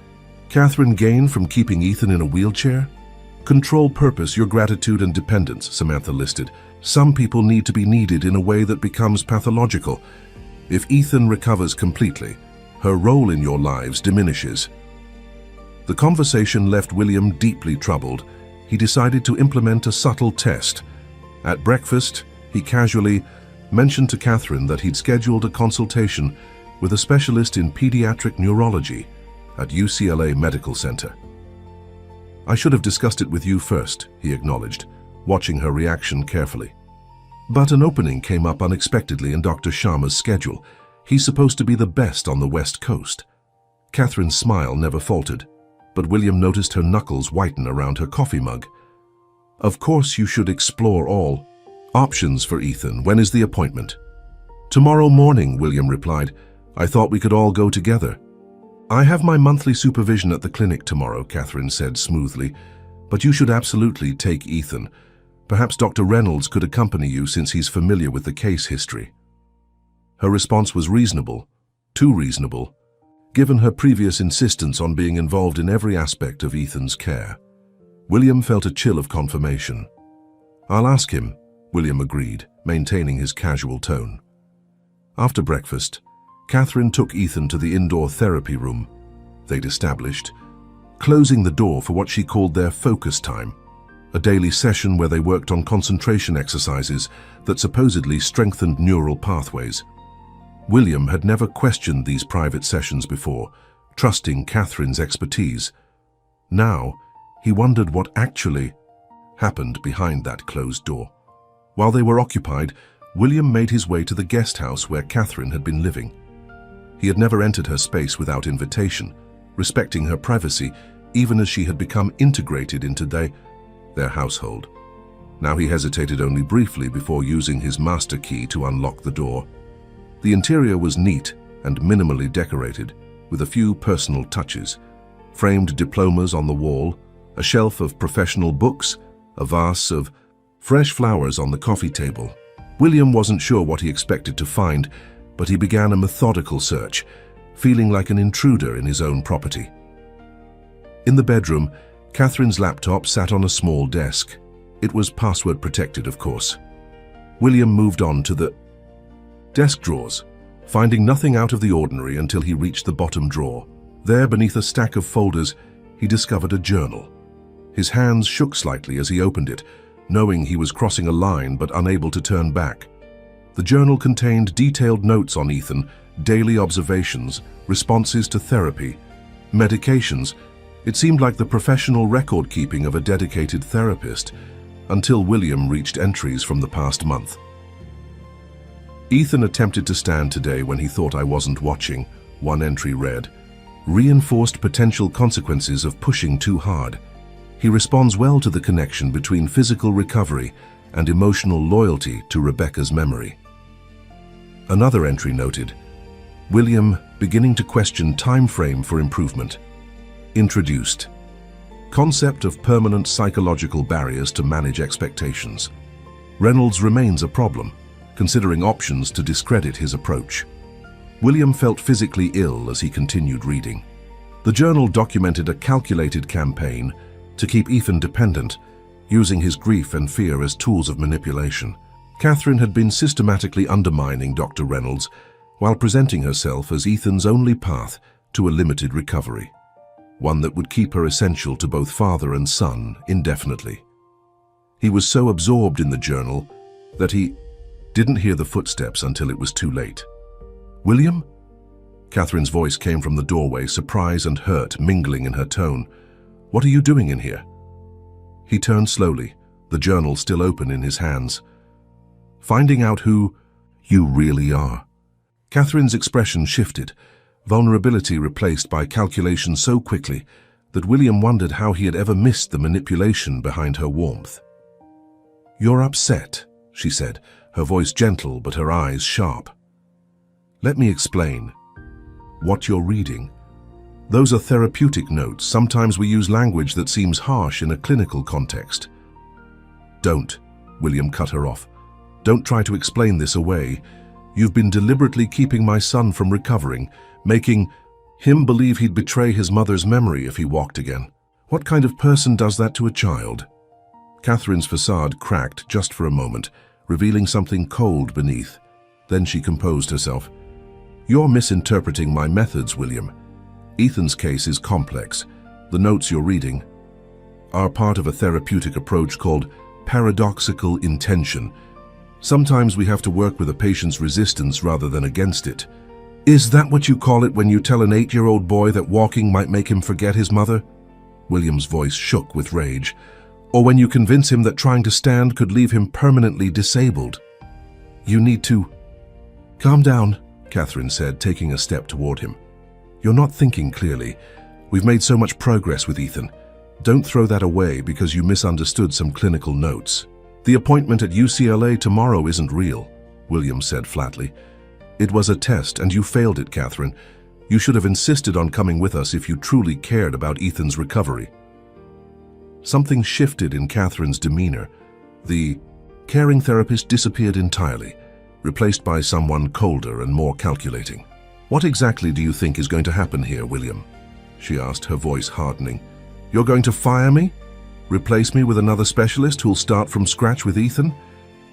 Catherine gain from keeping Ethan in a wheelchair? Control, purpose, your gratitude and dependence, Samantha listed. Some people need to be needed in a way that becomes pathological. If Ethan recovers completely, her role in your lives diminishes. The conversation left William deeply troubled. He decided to implement a subtle test. At breakfast, he casually mentioned to Catherine that he'd scheduled a consultation with a specialist in pediatric neurology at UCLA Medical Center. I should have discussed it with you first, he acknowledged, watching her reaction carefully. But an opening came up unexpectedly in Dr. Sharma's schedule. He's supposed to be the best on the West Coast. Catherine's smile never faltered, but William noticed her knuckles whiten around her coffee mug. Of course you should explore all options for Ethan. When is the appointment? Tomorrow morning, William replied. I thought we could all go together. I have my monthly supervision at the clinic tomorrow, Catherine said smoothly, but you should absolutely take Ethan. Perhaps Dr. Reynolds could accompany you since he's familiar with the case history. Her response was reasonable, too reasonable, given her previous insistence on being involved in every aspect of Ethan's care. William felt a chill of confirmation. I'll ask him, William agreed, maintaining his casual tone. After breakfast, Catherine took Ethan to the indoor therapy room they'd established, closing the door for what she called their focus time, a daily session where they worked on concentration exercises that supposedly strengthened neural pathways. William had never questioned these private sessions before, trusting Catherine's expertise. Now, he wondered what actually happened behind that closed door. While they were occupied, William made his way to the guest house where Catherine had been living. He had never entered her space without invitation, respecting her privacy, even as she had become integrated into their household. Now he hesitated only briefly before using his master key to unlock the door. The interior was neat and minimally decorated, with a few personal touches. Framed diplomas on the wall, a shelf of professional books, a vase of fresh flowers on the coffee table. William wasn't sure what he expected to find, but he began a methodical search, feeling like an intruder in his own property. In the bedroom, Catherine's laptop sat on a small desk. It was password protected, of course. William moved on to the desk drawers, finding nothing out of the ordinary until he reached the bottom drawer. There, beneath a stack of folders, he discovered a journal. His hands shook slightly as he opened it, knowing he was crossing a line but unable to turn back. The journal contained detailed notes on Ethan, daily observations, responses to therapy, medications. It seemed like the professional record-keeping of a dedicated therapist, until William reached entries from the past month. Ethan attempted to stand today when he thought I wasn't watching, one entry read. Reinforced potential consequences of pushing too hard. He responds well to the connection between physical recovery and emotional loyalty to Rebecca's memory. Another entry noted, William beginning to question time frame for improvement. Introduced. Concept of permanent psychological barriers to manage expectations. Reynolds remains a problem, considering options to discredit his approach. William felt physically ill as he continued reading. The journal documented a calculated campaign to keep Ethan dependent, using his grief and fear as tools of manipulation. Catherine had been systematically undermining Dr. Reynolds while presenting herself as Ethan's only path to a limited recovery, one that would keep her essential to both father and son indefinitely. He was so absorbed in the journal that he didn't hear the footsteps until it was too late. William? Catherine's voice came from the doorway, surprise and hurt mingling in her tone. What are you doing in here? He turned slowly, the journal still open in his hands. Finding out who you really are. Catherine's expression shifted, vulnerability replaced by calculation so quickly that William wondered how he had ever missed the manipulation behind her warmth. You're upset, she said, her voice gentle but her eyes sharp. Let me explain. What you're reading. Those are therapeutic notes. Sometimes we use language that seems harsh in a clinical context. Don't, William cut her off. Don't try to explain this away. You've been deliberately keeping my son from recovering, making... Him believe he'd betray his mother's memory if he walked again. What kind of person does that to a child? Catherine's facade cracked just for a moment, revealing something cold beneath. Then she composed herself. You're misinterpreting my methods, William. Ethan's case is complex. The notes you're reading are part of a therapeutic approach called paradoxical intention. Sometimes we have to work with a patient's resistance rather than against it. Is that what you call it when you tell an 8-year-old boy that walking might make him forget his mother? William's voice shook with rage. Or when you convince him that trying to stand could leave him permanently disabled? You need to... Calm down, Catherine said, taking a step toward him. You're not thinking clearly. We've made so much progress with Ethan. Don't throw that away because you misunderstood some clinical notes. The appointment at UCLA tomorrow isn't real, William said flatly. It was a test and you failed it, Catherine. You should have insisted on coming with us if you truly cared about Ethan's recovery. Something shifted in Catherine's demeanor. The caring therapist disappeared entirely, replaced by someone colder and more calculating. What exactly do you think is going to happen here, William? She asked, her voice hardening. You're going to fire me? Replace me with another specialist who'll start from scratch with Ethan?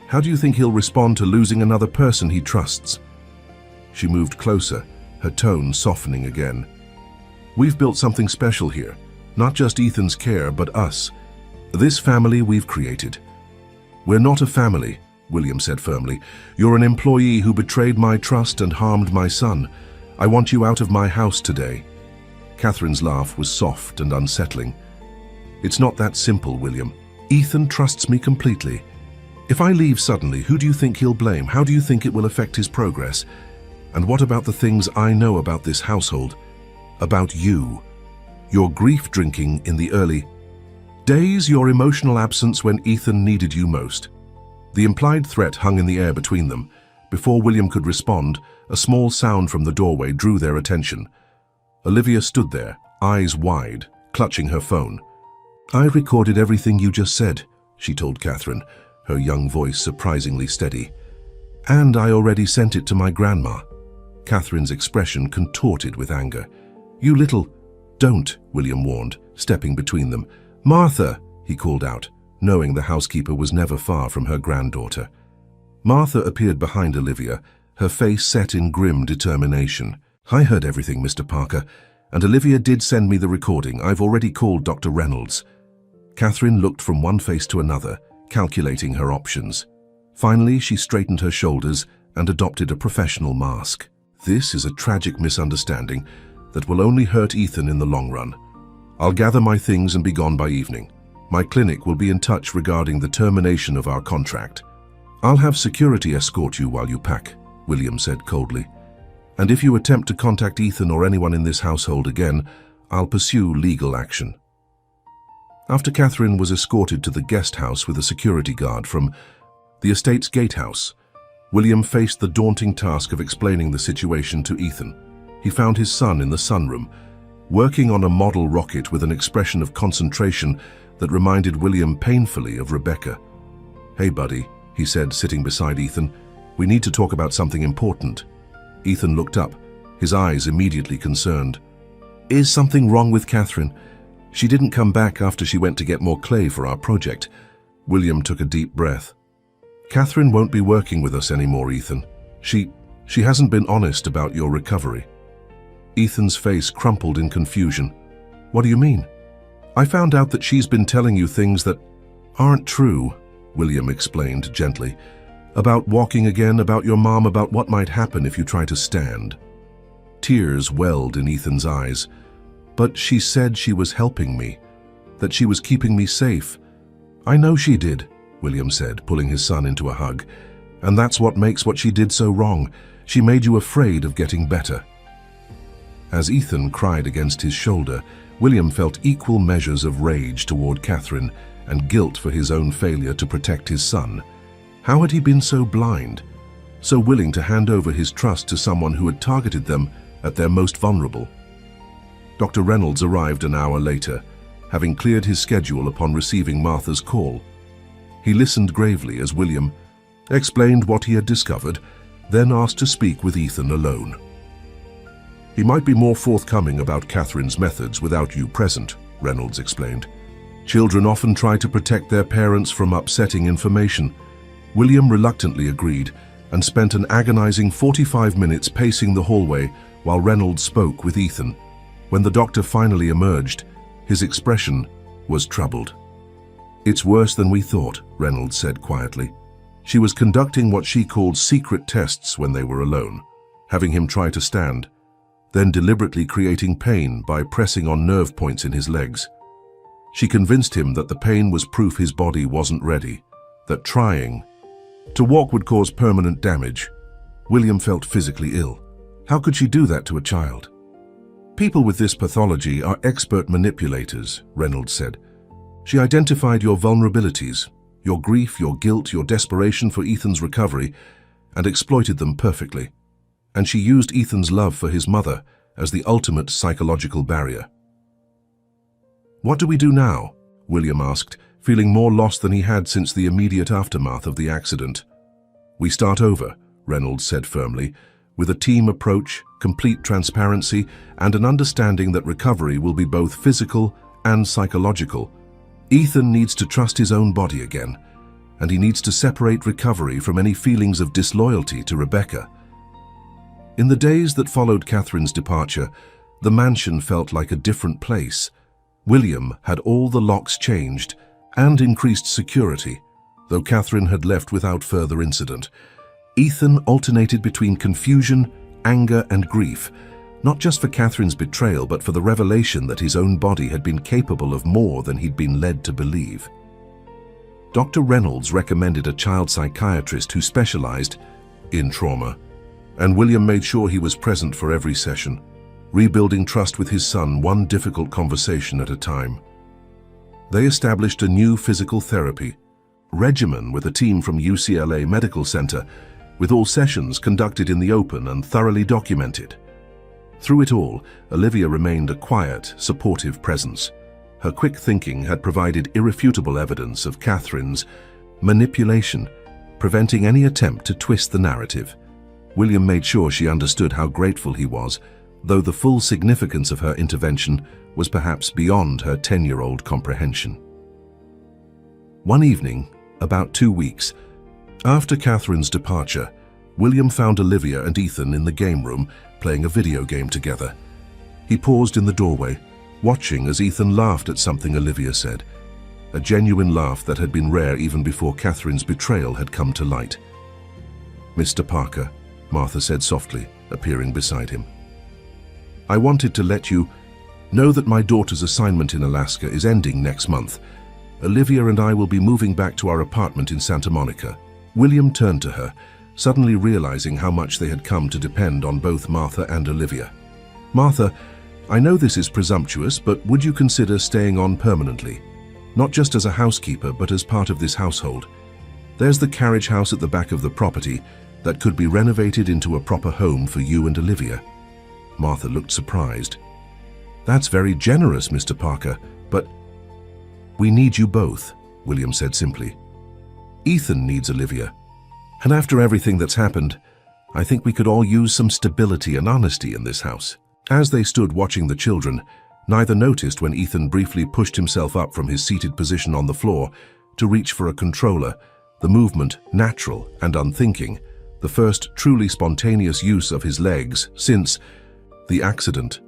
How do you think he'll respond to losing another person he trusts? She moved closer, her tone softening again. We've built something special here, not just Ethan's care, but us. This family we've created. We're not a family, William said firmly. You're an employee who betrayed my trust and harmed my son. I want you out of my house today. Catherine's laugh was soft and unsettling. It's not that simple, William. Ethan trusts me completely. If I leave suddenly, who do you think he'll blame? How do you think it will affect his progress? And what about the things I know about this household? About you? Your grief drinking in the early days, your emotional absence when Ethan needed you most. The implied threat hung in the air between them. Before William could respond, a small sound from the doorway drew their attention. Olivia stood there, eyes wide, clutching her phone. I recorded everything you just said, she told Catherine, her young voice surprisingly steady. And I already sent it to my grandma. Catherine's expression contorted with anger. You little... Don't, William warned, stepping between them. Martha, he called out, knowing the housekeeper was never far from her granddaughter. Martha appeared behind Olivia, her face set in grim determination. I heard everything, Mr. Parker, and Olivia did send me the recording. I've already called Dr. Reynolds. Catherine looked from one face to another, calculating her options. Finally, she straightened her shoulders and adopted a professional mask. This is a tragic misunderstanding that will only hurt Ethan in the long run. I'll gather my things and be gone by evening. My clinic will be in touch regarding the termination of our contract. I'll have security escort you while you pack, William said coldly. And if you attempt to contact Ethan or anyone in this household again, I'll pursue legal action. After Catherine was escorted to the guest house with a security guard from the estate's gatehouse, William faced the daunting task of explaining the situation to Ethan. He found his son in the sunroom, working on a model rocket with an expression of concentration that reminded William painfully of Rebecca. Hey, buddy, he said, sitting beside Ethan. We need to talk about something important. Ethan looked up, his eyes immediately concerned. Is something wrong with Catherine? She didn't come back after she went to get more clay for our project. William took a deep breath. Catherine won't be working with us anymore, Ethan. She hasn't been honest about your recovery. Ethan's face crumpled in confusion. What do you mean? I found out that she's been telling you things that aren't true, William explained gently. About walking again, about your mom, about what might happen if you try to stand. Tears welled in Ethan's eyes. But she said she was helping me, that she was keeping me safe. I know she did, William said, pulling his son into a hug. And that's what makes what she did so wrong. She made you afraid of getting better. As Ethan cried against his shoulder, William felt equal measures of rage toward Catherine and guilt for his own failure to protect his son. How had he been so blind, so willing to hand over his trust to someone who had targeted them at their most vulnerable? Dr. Reynolds arrived an hour later, having cleared his schedule upon receiving Martha's call. He listened gravely as William explained what he had discovered, then asked to speak with Ethan alone. He might be more forthcoming about Catherine's methods without you present, Reynolds explained. Children often try to protect their parents from upsetting information. William reluctantly agreed and spent an agonizing 45 minutes pacing the hallway while Reynolds spoke with Ethan. When the doctor finally emerged, his expression was troubled. "It's worse than we thought," Reynolds said quietly. She was conducting what she called secret tests when they were alone, having him try to stand, then deliberately creating pain by pressing on nerve points in his legs. She convinced him that the pain was proof his body wasn't ready, that trying to walk would cause permanent damage. William felt physically ill. How could she do that to a child? "People with this pathology are expert manipulators," Reynolds said. She identified your vulnerabilities, your grief, your guilt, your desperation for Ethan's recovery, and exploited them perfectly. And she used Ethan's love for his mother as the ultimate psychological barrier. "What do we do now?" William asked, feeling more lost than he had since the immediate aftermath of the accident. "We start over," Reynolds said firmly, "with a team approach, complete transparency, and an understanding that recovery will be both physical and psychological. Ethan needs to trust his own body again, and he needs to separate recovery from any feelings of disloyalty to Rebecca." In the days that followed Catherine's departure, the mansion felt like a different place. William had all the locks changed and increased security, though Catherine had left without further incident. Ethan alternated between confusion, anger, and grief, not just for Catherine's betrayal, but for the revelation that his own body had been capable of more than he'd been led to believe. Dr. Reynolds recommended a child psychiatrist who specialized in trauma, and William made sure he was present for every session, rebuilding trust with his son one difficult conversation at a time. They established a new physical therapy regimen with a team from UCLA Medical Center, with all sessions conducted in the open and thoroughly documented. Through it all, Olivia remained a quiet, supportive presence. Her quick thinking had provided irrefutable evidence of Catherine's manipulation, preventing any attempt to twist the narrative. William made sure she understood how grateful he was, though the full significance of her intervention was perhaps beyond her 10-year-old comprehension. One evening, about 2 weeks after Catherine's departure, William found Olivia and Ethan in the game room playing a video game together. He paused in the doorway, watching as Ethan laughed at something Olivia said, a genuine laugh that had been rare even before Catherine's betrayal had come to light. "Mr. Parker," Martha said softly, appearing beside him. "I wanted to let you know that my daughter's assignment in Alaska is ending next month. Olivia and I will be moving back to our apartment in Santa Monica." William turned to her, suddenly realizing how much they had come to depend on both Martha and Olivia. "Martha, I know this is presumptuous, but would you consider staying on permanently? Not just as a housekeeper, but as part of this household. There's the carriage house at the back of the property that could be renovated into a proper home for you and Olivia." Martha looked surprised. "That's very generous, Mr. Parker, but we need you both," William said simply. "Ethan needs Olivia, and after everything that's happened, I think we could all use some stability and honesty in this house." As they stood watching the children, neither noticed when Ethan briefly pushed himself up from his seated position on the floor to reach for a controller, the movement natural and unthinking, the first truly spontaneous use of his legs since the accident.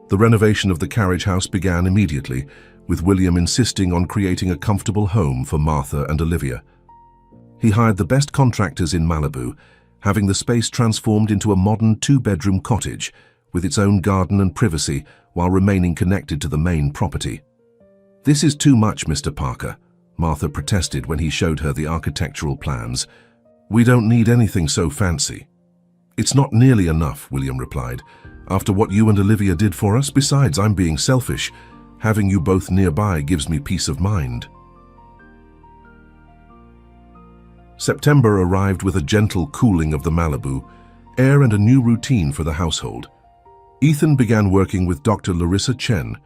The renovation of the carriage house began immediately, with William insisting on creating a comfortable home for Martha and Olivia. He hired the best contractors in Malibu, having the space transformed into a modern 2-bedroom cottage with its own garden and privacy while remaining connected to the main property. "This is too much, Mr. Parker," Martha protested when he showed her the architectural plans. "We don't need anything so fancy." "It's not nearly enough," William replied. "After what you and Olivia did for us, besides, I'm being selfish. Having you both nearby gives me peace of mind." September arrived with a gentle cooling of the Malibu air and a new routine for the household. Ethan began working with Dr. Larissa Chen,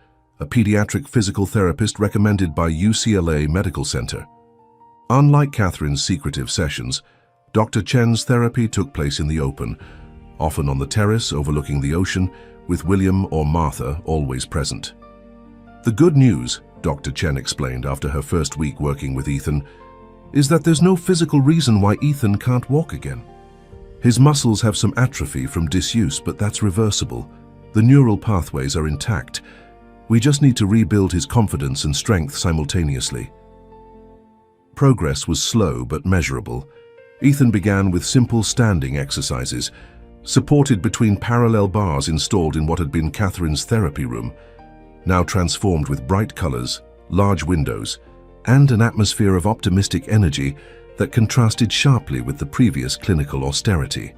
a pediatric physical therapist recommended by UCLA Medical Center. Unlike Catherine's secretive sessions, Dr. Chen's therapy took place in the open, often on the terrace overlooking the ocean, with William or Martha always present. The good news, Dr. Chen explained after her first week working with Ethan, is that there's no physical reason why Ethan can't walk again. His muscles have some atrophy from disuse, but that's reversible. The neural pathways are intact. We just need to rebuild his confidence and strength simultaneously. Progress was slow but measurable. Ethan began with simple standing exercises, supported between parallel bars installed in what had been Catherine's therapy room, now transformed with bright colors, large windows, and an atmosphere of optimistic energy that contrasted sharply with the previous clinical austerity.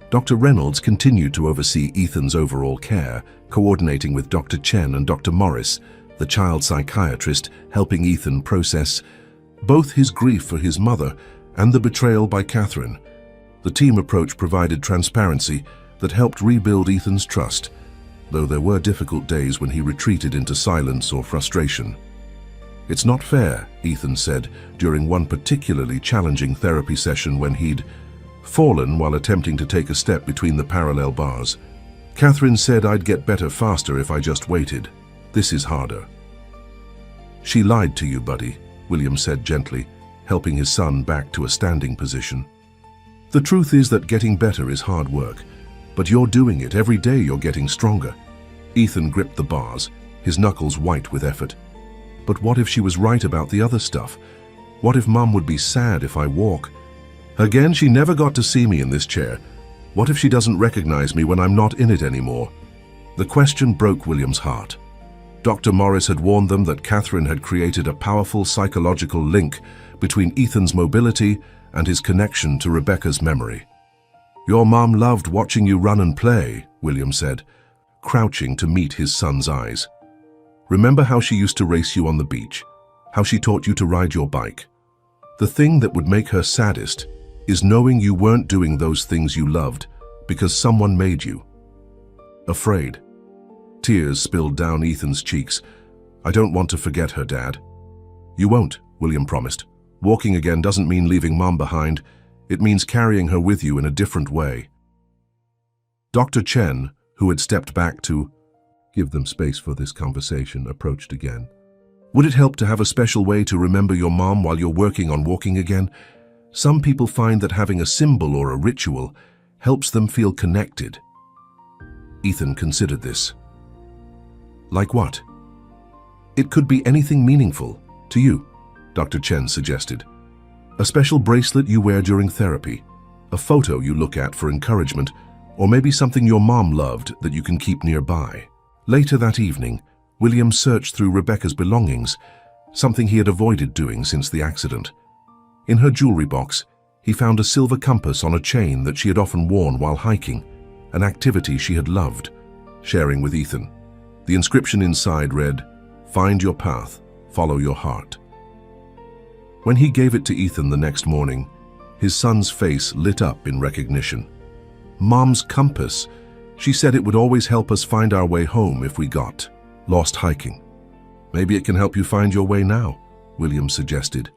Dr. Reynolds continued to oversee Ethan's overall care, coordinating with Dr. Chen and Dr. Morris, the child psychiatrist, helping Ethan process both his grief for his mother and the betrayal by Catherine. The team approach provided transparency that helped rebuild Ethan's trust, though there were difficult days when he retreated into silence or frustration. "It's not fair," Ethan said during one particularly challenging therapy session when he'd fallen while attempting to take a step between the parallel bars. "Catherine said I'd get better faster if I just waited. This is harder." "She lied to you, buddy," William said gently, helping his son back to a standing position. "The truth is that getting better is hard work, but you're doing it. Every day you're getting stronger." Ethan gripped the bars, his knuckles white with effort. "But what if she was right about the other stuff? What if Mum would be sad if I walk? Again, she never got to see me in this chair. What if she doesn't recognize me when I'm not in it anymore?" The question broke William's heart. Dr. Morris had warned them that Catherine had created a powerful psychological link between Ethan's mobility and his connection to Rebecca's memory. "Your mom loved watching you run and play," William said, crouching to meet his son's eyes. "Remember how she used to race you on the beach? How she taught you to ride your bike? The thing that would make her saddest is knowing you weren't doing those things you loved because someone made you." Afraid. Tears spilled down Ethan's cheeks. "I don't want to forget her, Dad." "You won't," William promised. "Walking again doesn't mean leaving Mom behind. It means carrying her with you in a different way." Dr. Chen, who had stepped back to give them space for this conversation, approached again. "Would it help to have a special way to remember your mom while you're working on walking again? Some people find that having a symbol or a ritual helps them feel connected." Ethan considered this. "Like what?" "It could be anything meaningful to you," Dr. Chen suggested. "A special bracelet you wear during therapy, a photo you look at for encouragement, or maybe something your mom loved that you can keep nearby." Later that evening, William searched through Rebecca's belongings, something he had avoided doing since the accident. In her jewelry box, he found a silver compass on a chain that she had often worn while hiking, an activity she had loved, sharing with Ethan. The inscription inside read, "Find your path, follow your heart." When he gave it to Ethan the next morning, his son's face lit up in recognition. "Mom's compass. She said it would always help us find our way home if we got lost hiking." "Maybe it can help you find your way now," William suggested.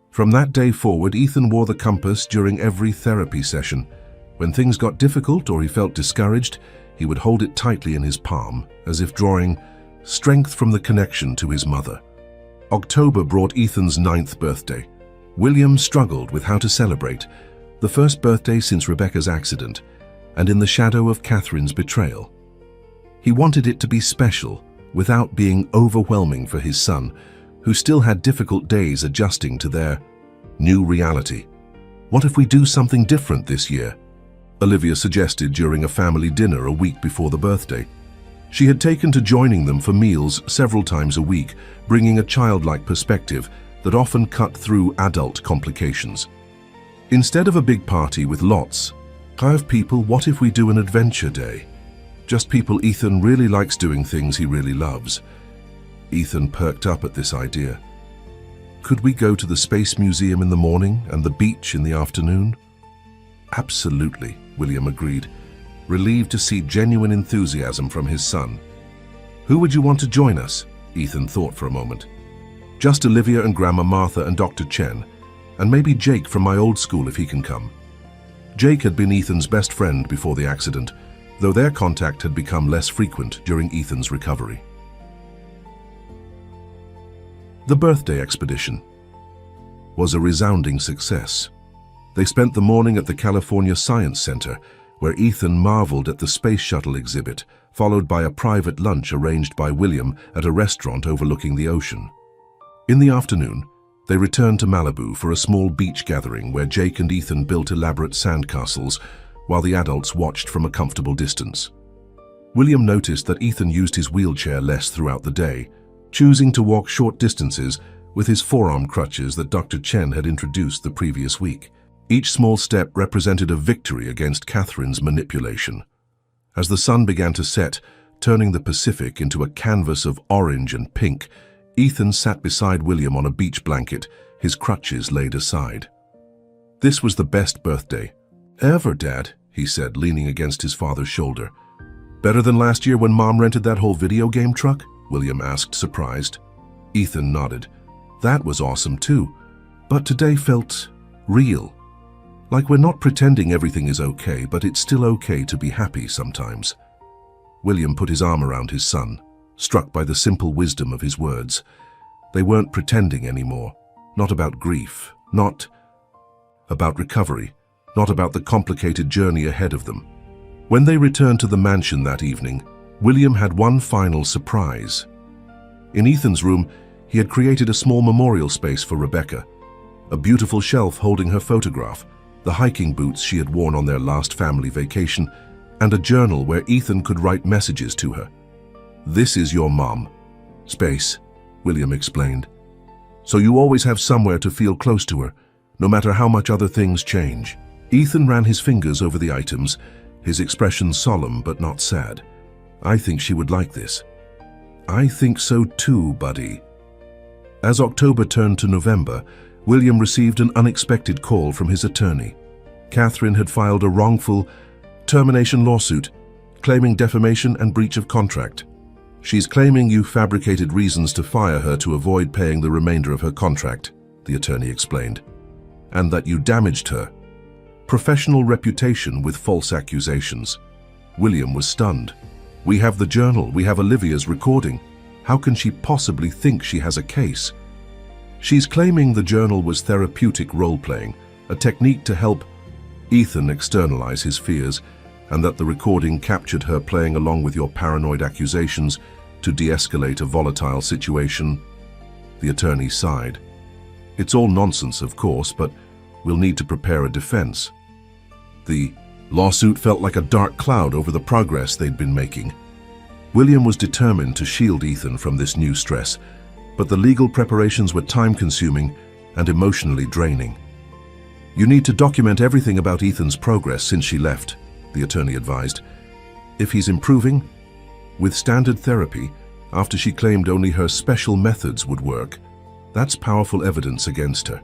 From that day forward, Ethan wore the compass during every therapy session. When things got difficult or he felt discouraged, he would hold it tightly in his palm, as if drawing strength from the connection to his mother. October brought Ethan's 9th birthday. William struggled with how to celebrate, the first birthday since Rebecca's accident, and in the shadow of Catherine's betrayal. He wanted it to be special, without being overwhelming for his son, who still had difficult days adjusting to their new reality. "What if we do something different this year?" Olivia suggested during a family dinner a week before the birthday. She had taken to joining them for meals several times a week, bringing a childlike perspective that often cut through adult complications. "Instead of a big party with lots of people, what if we do an adventure day? Just people Ethan really likes doing things he really loves." Ethan perked up at this idea. "Could we go to the Space Museum in the morning and the beach in the afternoon?" "Absolutely," William agreed, relieved to see genuine enthusiasm from his son. "Who would you want to join us?" Ethan thought for a moment. "Just Olivia and Grandma Martha and Dr. Chen, and maybe Jake from my old school if he can come." Jake had been Ethan's best friend before the accident, though their contact had become less frequent during Ethan's recovery. The birthday expedition was a resounding success. They spent the morning at the California Science Center, where Ethan marveled at the space shuttle exhibit, followed by a private lunch arranged by William at a restaurant overlooking the ocean. In the afternoon, they returned to Malibu for a small beach gathering where Jake and Ethan built elaborate sandcastles while the adults watched from a comfortable distance. William noticed that Ethan used his wheelchair less throughout the day, choosing to walk short distances with his forearm crutches that Dr. Chen had introduced the previous week. Each small step represented a victory against Catherine's manipulation. As the sun began to set, turning the Pacific into a canvas of orange and pink, Ethan sat beside William on a beach blanket, his crutches laid aside. "This was the best birthday ever, Dad," he said, leaning against his father's shoulder. "Better than last year when Mom rented that whole video game truck?" William asked, surprised. Ethan nodded. "That was awesome too, but today felt real. Like we're not pretending everything is okay, but it's still okay to be happy sometimes." William put his arm around his son, struck by the simple wisdom of his words. They weren't pretending anymore. Not about grief, not about recovery, not about the complicated journey ahead of them. When they returned to the mansion that evening, William had one final surprise. In Ethan's room, he had created a small memorial space for Rebecca, a beautiful shelf holding her photograph, the hiking boots she had worn on their last family vacation, and a journal where Ethan could write messages to her. "This is your mom. Space," William explained. "So you always have somewhere to feel close to her, no matter how much other things change." Ethan ran his fingers over the items, his expression solemn but not sad. "I think she would like this." "I think so too, buddy." As October turned to November, William received an unexpected call from his attorney. Catherine had filed a wrongful termination lawsuit, claiming defamation and breach of contract. "She's claiming you fabricated reasons to fire her to avoid paying the remainder of her contract," the attorney explained, "and that you damaged her professional reputation with false accusations." William was stunned. "We have the journal, we have Olivia's recording. How can she possibly think she has a case?" "She's claiming the journal was therapeutic role-playing, a technique to help Ethan externalize his fears, and that the recording captured her playing along with your paranoid accusations to de-escalate a volatile situation." The attorney sighed. "It's all nonsense, of course, but we'll need to prepare a defense." The lawsuit felt like a dark cloud over the progress they'd been making. William was determined to shield Ethan from this new stress, but the legal preparations were time-consuming and emotionally draining. "You need to document everything about Ethan's progress since she left," the attorney advised. "If he's improving, with standard therapy, after she claimed only her special methods would work, that's powerful evidence against her."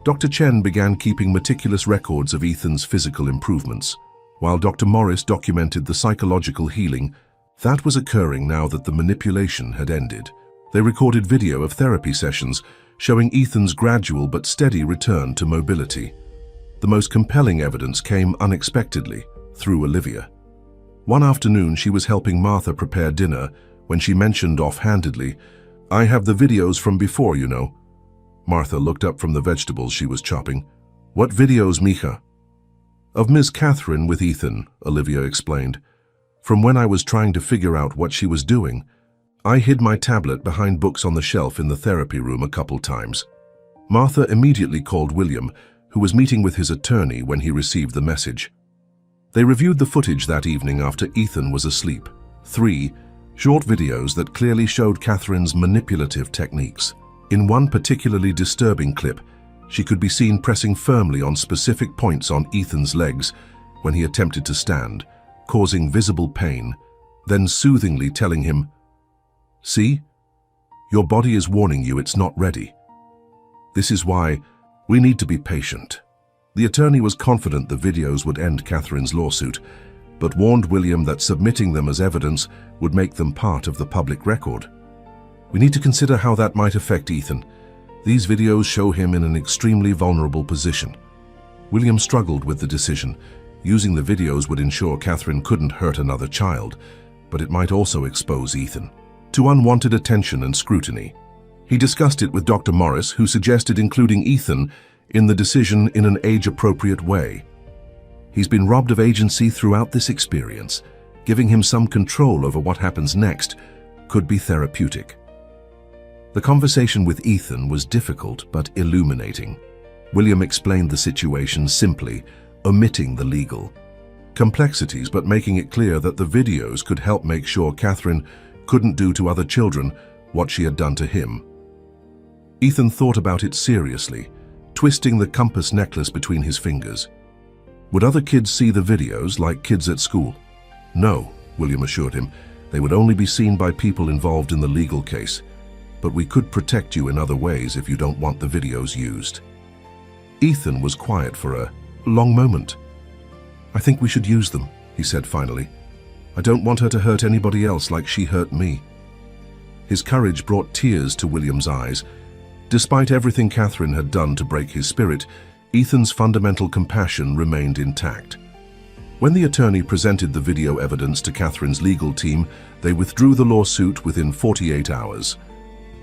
Dr. Chen began keeping meticulous records of Ethan's physical improvements, while Dr. Morris documented the psychological healing that was occurring now that the manipulation had ended. They recorded video of therapy sessions showing Ethan's gradual but steady return to mobility. The most compelling evidence came unexpectedly, through Olivia. One afternoon, she was helping Martha prepare dinner when she mentioned offhandedly, "I have the videos from before, you know." Martha looked up from the vegetables she was chopping. "What videos, mija?" "Of Ms. Catherine with Ethan," Olivia explained. "From when I was trying to figure out what she was doing, I hid my tablet behind books on the shelf in the therapy room a couple times." Martha immediately called William, who was meeting with his attorney when he received the message. They reviewed the footage that evening after Ethan was asleep. 3 short videos that clearly showed Catherine's manipulative techniques. In one particularly disturbing clip, she could be seen pressing firmly on specific points on Ethan's legs when he attempted to stand, causing visible pain, then soothingly telling him, "See? Your body is warning you it's not ready. This is why we need to be patient." The attorney was confident the videos would end Catherine's lawsuit, but warned William that submitting them as evidence would make them part of the public record. "We need to consider how that might affect Ethan. These videos show him in an extremely vulnerable position." William struggled with the decision. Using the videos would ensure Catherine couldn't hurt another child, but it might also expose Ethan to unwanted attention and scrutiny. He discussed it with Dr. Morris, who suggested including Ethan in the decision in an age-appropriate way. He's been robbed of agency throughout this experience. Giving him some control over what happens next could be therapeutic. The conversation with Ethan was difficult but illuminating. William explained the situation simply, omitting the legal complexities but making it clear that the videos could help make sure Catherine couldn't do to other children what she had done to him. Ethan thought about it seriously, twisting the compass necklace between his fingers. Would other kids see the videos like kids at school? No, William assured him. They would only be seen by people involved in the legal case. But we could protect you in other ways if you don't want the videos used. Ethan was quiet for a long moment. I think we should use them, he said finally. I don't want her to hurt anybody else like she hurt me. His courage brought tears to William's eyes. Despite everything Catherine had done to break his spirit, Ethan's fundamental compassion remained intact. When the attorney presented the video evidence to Catherine's legal team, they withdrew the lawsuit within 48 hours.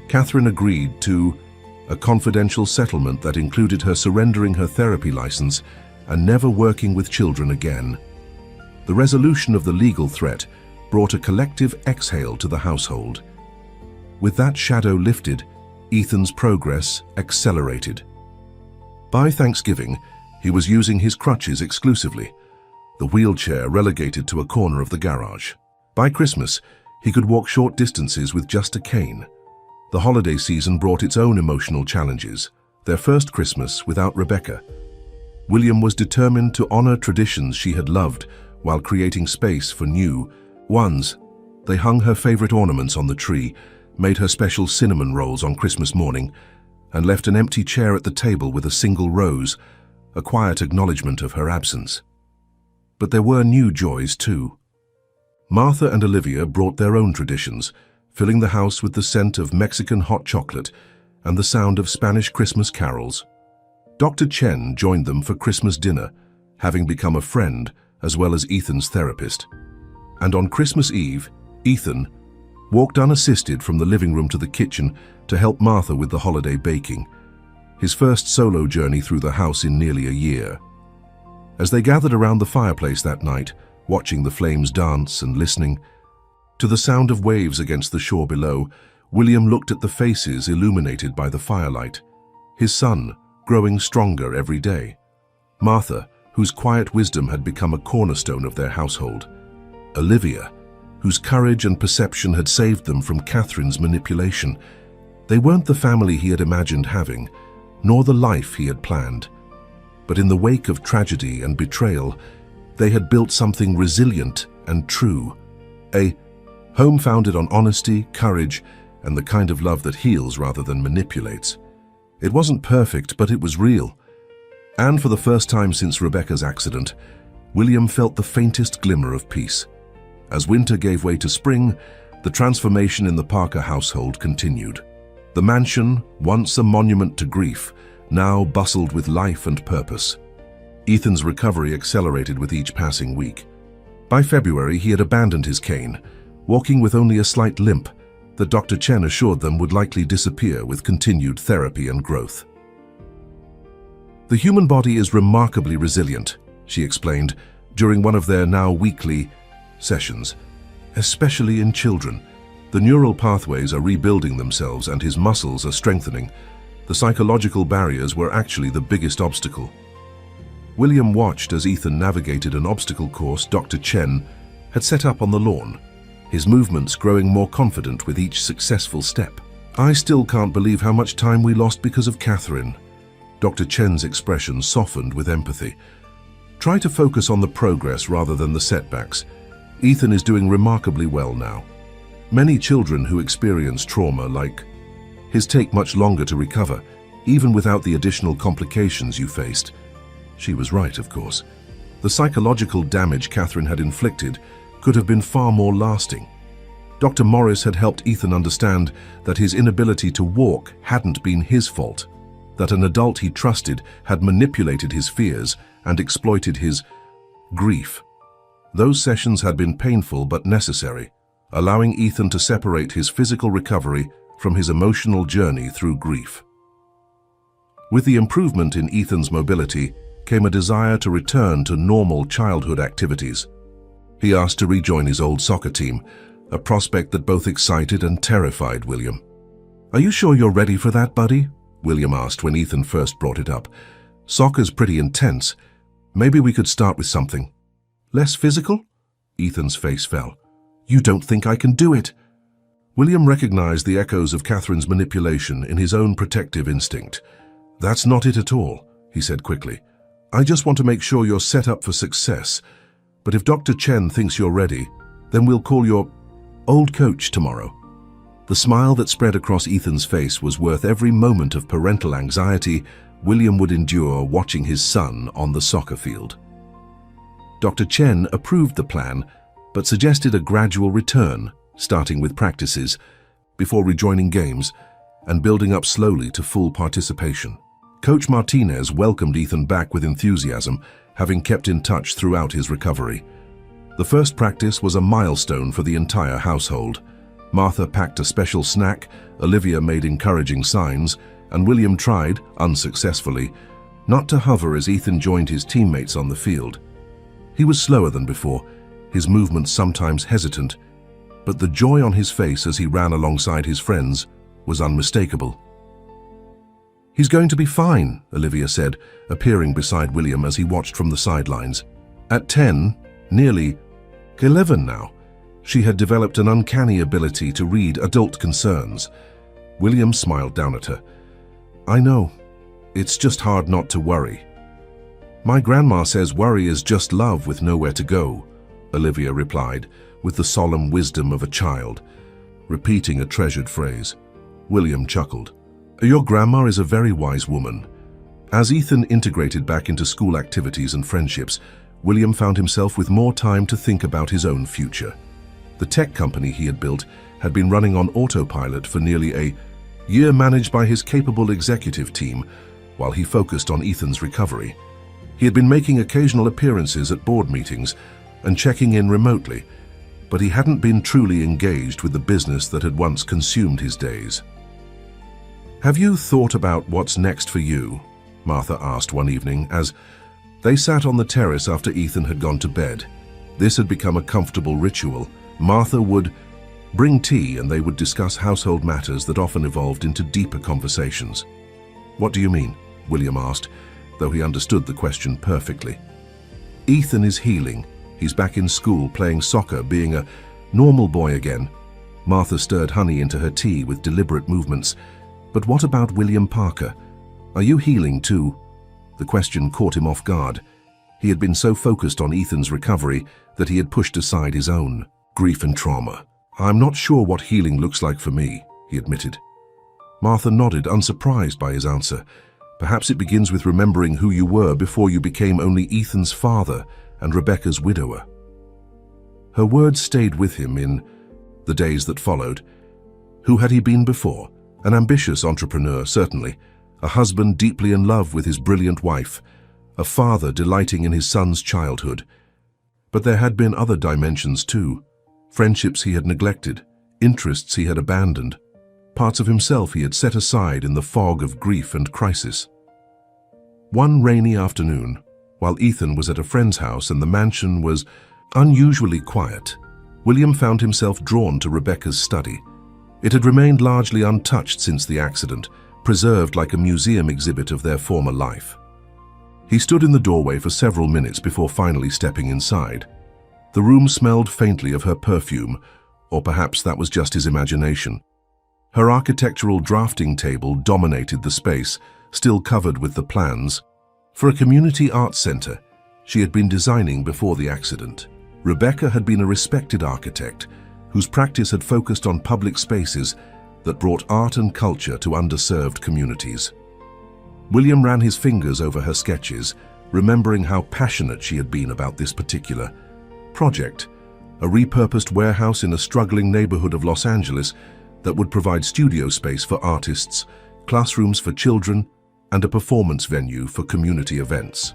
Catherine agreed to a confidential settlement that included her surrendering her therapy license and never working with children again. The resolution of the legal threat brought a collective exhale to the household. With that shadow lifted, Ethan's progress accelerated. By Thanksgiving, he was using his crutches exclusively, the wheelchair relegated to a corner of the garage. By Christmas, he could walk short distances with just a cane. The holiday season brought its own emotional challenges. Their first Christmas without Rebecca. William was determined to honor traditions she had loved while creating space for new ones. They hung her favorite ornaments on the tree, made her special cinnamon rolls on Christmas morning, and left an empty chair at the table with a single rose, a quiet acknowledgement of her absence. But there were new joys too. Martha and Olivia brought their own traditions, filling the house with the scent of Mexican hot chocolate and the sound of Spanish Christmas carols. Dr. Chen joined them for Christmas dinner, having become a friend as well as Ethan's therapist. And on Christmas Eve, Ethan walked unassisted from the living room to the kitchen to help Martha with the holiday baking, his first solo journey through the house in nearly a year. As they gathered around the fireplace that night, watching the flames dance and listening to the sound of waves against the shore below, William looked at the faces illuminated by the firelight. His son, growing stronger every day. Martha, whose quiet wisdom had become a cornerstone of their household. Olivia, whose courage and perception had saved them from Catherine's manipulation. They weren't the family he had imagined having, nor the life he had planned. But in the wake of tragedy and betrayal, they had built something resilient and true. A home founded on honesty, courage, and the kind of love that heals rather than manipulates. It wasn't perfect, but it was real. And for the first time since Rebecca's accident, William felt the faintest glimmer of peace. As winter gave way to spring, the transformation in the Parker household continued. The mansion, once a monument to grief, now bustled with life and purpose. Ethan's recovery accelerated with each passing week. By February, he had abandoned his cane, walking with only a slight limp that Dr. Chen assured them would likely disappear with continued therapy and growth. The human body is remarkably resilient, she explained during one of their now weekly sessions, especially in children. The neural pathways are rebuilding themselves and his muscles are strengthening. The psychological barriers were actually the biggest obstacle. William watched as Ethan navigated an obstacle course Dr. Chen had set up on the lawn, his movements growing more confident with each successful step. I still can't believe how much time we lost because of Catherine. Dr. Chen's expression softened with empathy. Try to focus on the progress rather than the setbacks. Ethan is doing remarkably well now. Many children who experience trauma like his take much longer to recover, even without the additional complications you faced. She was right, of course. The psychological damage Catherine had inflicted could have been far more lasting. Dr. Morris had helped Ethan understand that his inability to walk hadn't been his fault, that an adult he trusted had manipulated his fears and exploited his Grief. Those sessions had been painful but necessary, allowing Ethan to separate his physical recovery from his emotional journey through grief. With the improvement in Ethan's mobility came a desire to return to normal childhood activities. He asked to rejoin his old soccer team, a prospect that both excited and terrified William. "Are you sure you're ready for that, buddy?" William asked when Ethan first brought it up. "Soccer's pretty intense. Maybe we could start with something less physical?" Ethan's face fell. "You don't think I can do it?" William recognized the echoes of Catherine's manipulation in his own protective instinct. "That's not it at all," he said quickly. "I just want to make sure you're set up for success. But if Dr. Chen thinks you're ready, then we'll call your old coach tomorrow." The smile that spread across Ethan's face was worth every moment of parental anxiety William would endure watching his son on the soccer field. Dr. Chen approved the plan, but suggested a gradual return, starting with practices, before rejoining games, and building up slowly to full participation. Coach Martinez welcomed Ethan back with enthusiasm, having kept in touch throughout his recovery. The first practice was a milestone for the entire household. Martha packed a special snack, Olivia made encouraging signs, and William tried, unsuccessfully, not to hover as Ethan joined his teammates on the field. He was slower than before, his movements sometimes hesitant, but the joy on his face as he ran alongside his friends was unmistakable. "He's going to be fine," Olivia said, appearing beside William as he watched from the sidelines. At 10, nearly 11 now, she had developed an uncanny ability to read adult concerns. William smiled down at her. "I know. It's just hard not to worry." "My grandma says worry is just love with nowhere to go," Olivia replied, with the solemn wisdom of a child, repeating a treasured phrase. William chuckled. "Your grandma is a very wise woman." As Ethan integrated back into school activities and friendships, William found himself with more time to think about his own future. The tech company he had built had been running on autopilot for nearly a year, managed by his capable executive team, while he focused on Ethan's recovery. He had been making occasional appearances at board meetings and checking in remotely, but he hadn't been truly engaged with the business that had once consumed his days. "Have you thought about what's next for you?" Martha asked one evening as they sat on the terrace after Ethan had gone to bed. This had become a comfortable ritual. Martha would bring tea and they would discuss household matters that often evolved into deeper conversations. "What do you mean?" William asked, though he understood the question perfectly. "Ethan is healing. He's back in school, playing soccer, being a normal boy again." Martha stirred honey into her tea with deliberate movements. "But what about William Parker? Are you healing too?" The question caught him off guard. He had been so focused on Ethan's recovery that he had pushed aside his own grief and trauma. "I'm not sure what healing looks like for me," he admitted. Martha nodded, unsurprised by his answer. "Perhaps it begins with remembering who you were before you became only Ethan's father and Rebecca's widower." Her words stayed with him in the days that followed. Who had he been before? An ambitious entrepreneur, certainly. A husband deeply in love with his brilliant wife. A father delighting in his son's childhood. But there had been other dimensions too. Friendships he had neglected, interests he had abandoned, parts of himself he had set aside in the fog of grief and crisis. One rainy afternoon, while Ethan was at a friend's house and the mansion was unusually quiet, William found himself drawn to Rebecca's study. It had remained largely untouched since the accident, preserved like a museum exhibit of their former life. He stood in the doorway for several minutes before finally stepping inside. The room smelled faintly of her perfume, or perhaps that was just his imagination. Her architectural drafting table dominated the space, still covered with the plans. For a community arts center, she had been designing before the accident. Rebecca had been a respected architect, whose practice had focused on public spaces that brought art and culture to underserved communities. William ran his fingers over her sketches, remembering how passionate she had been about this particular project, a repurposed warehouse in a struggling neighborhood of Los Angeles that would provide studio space for artists, classrooms for children, and a performance venue for community events.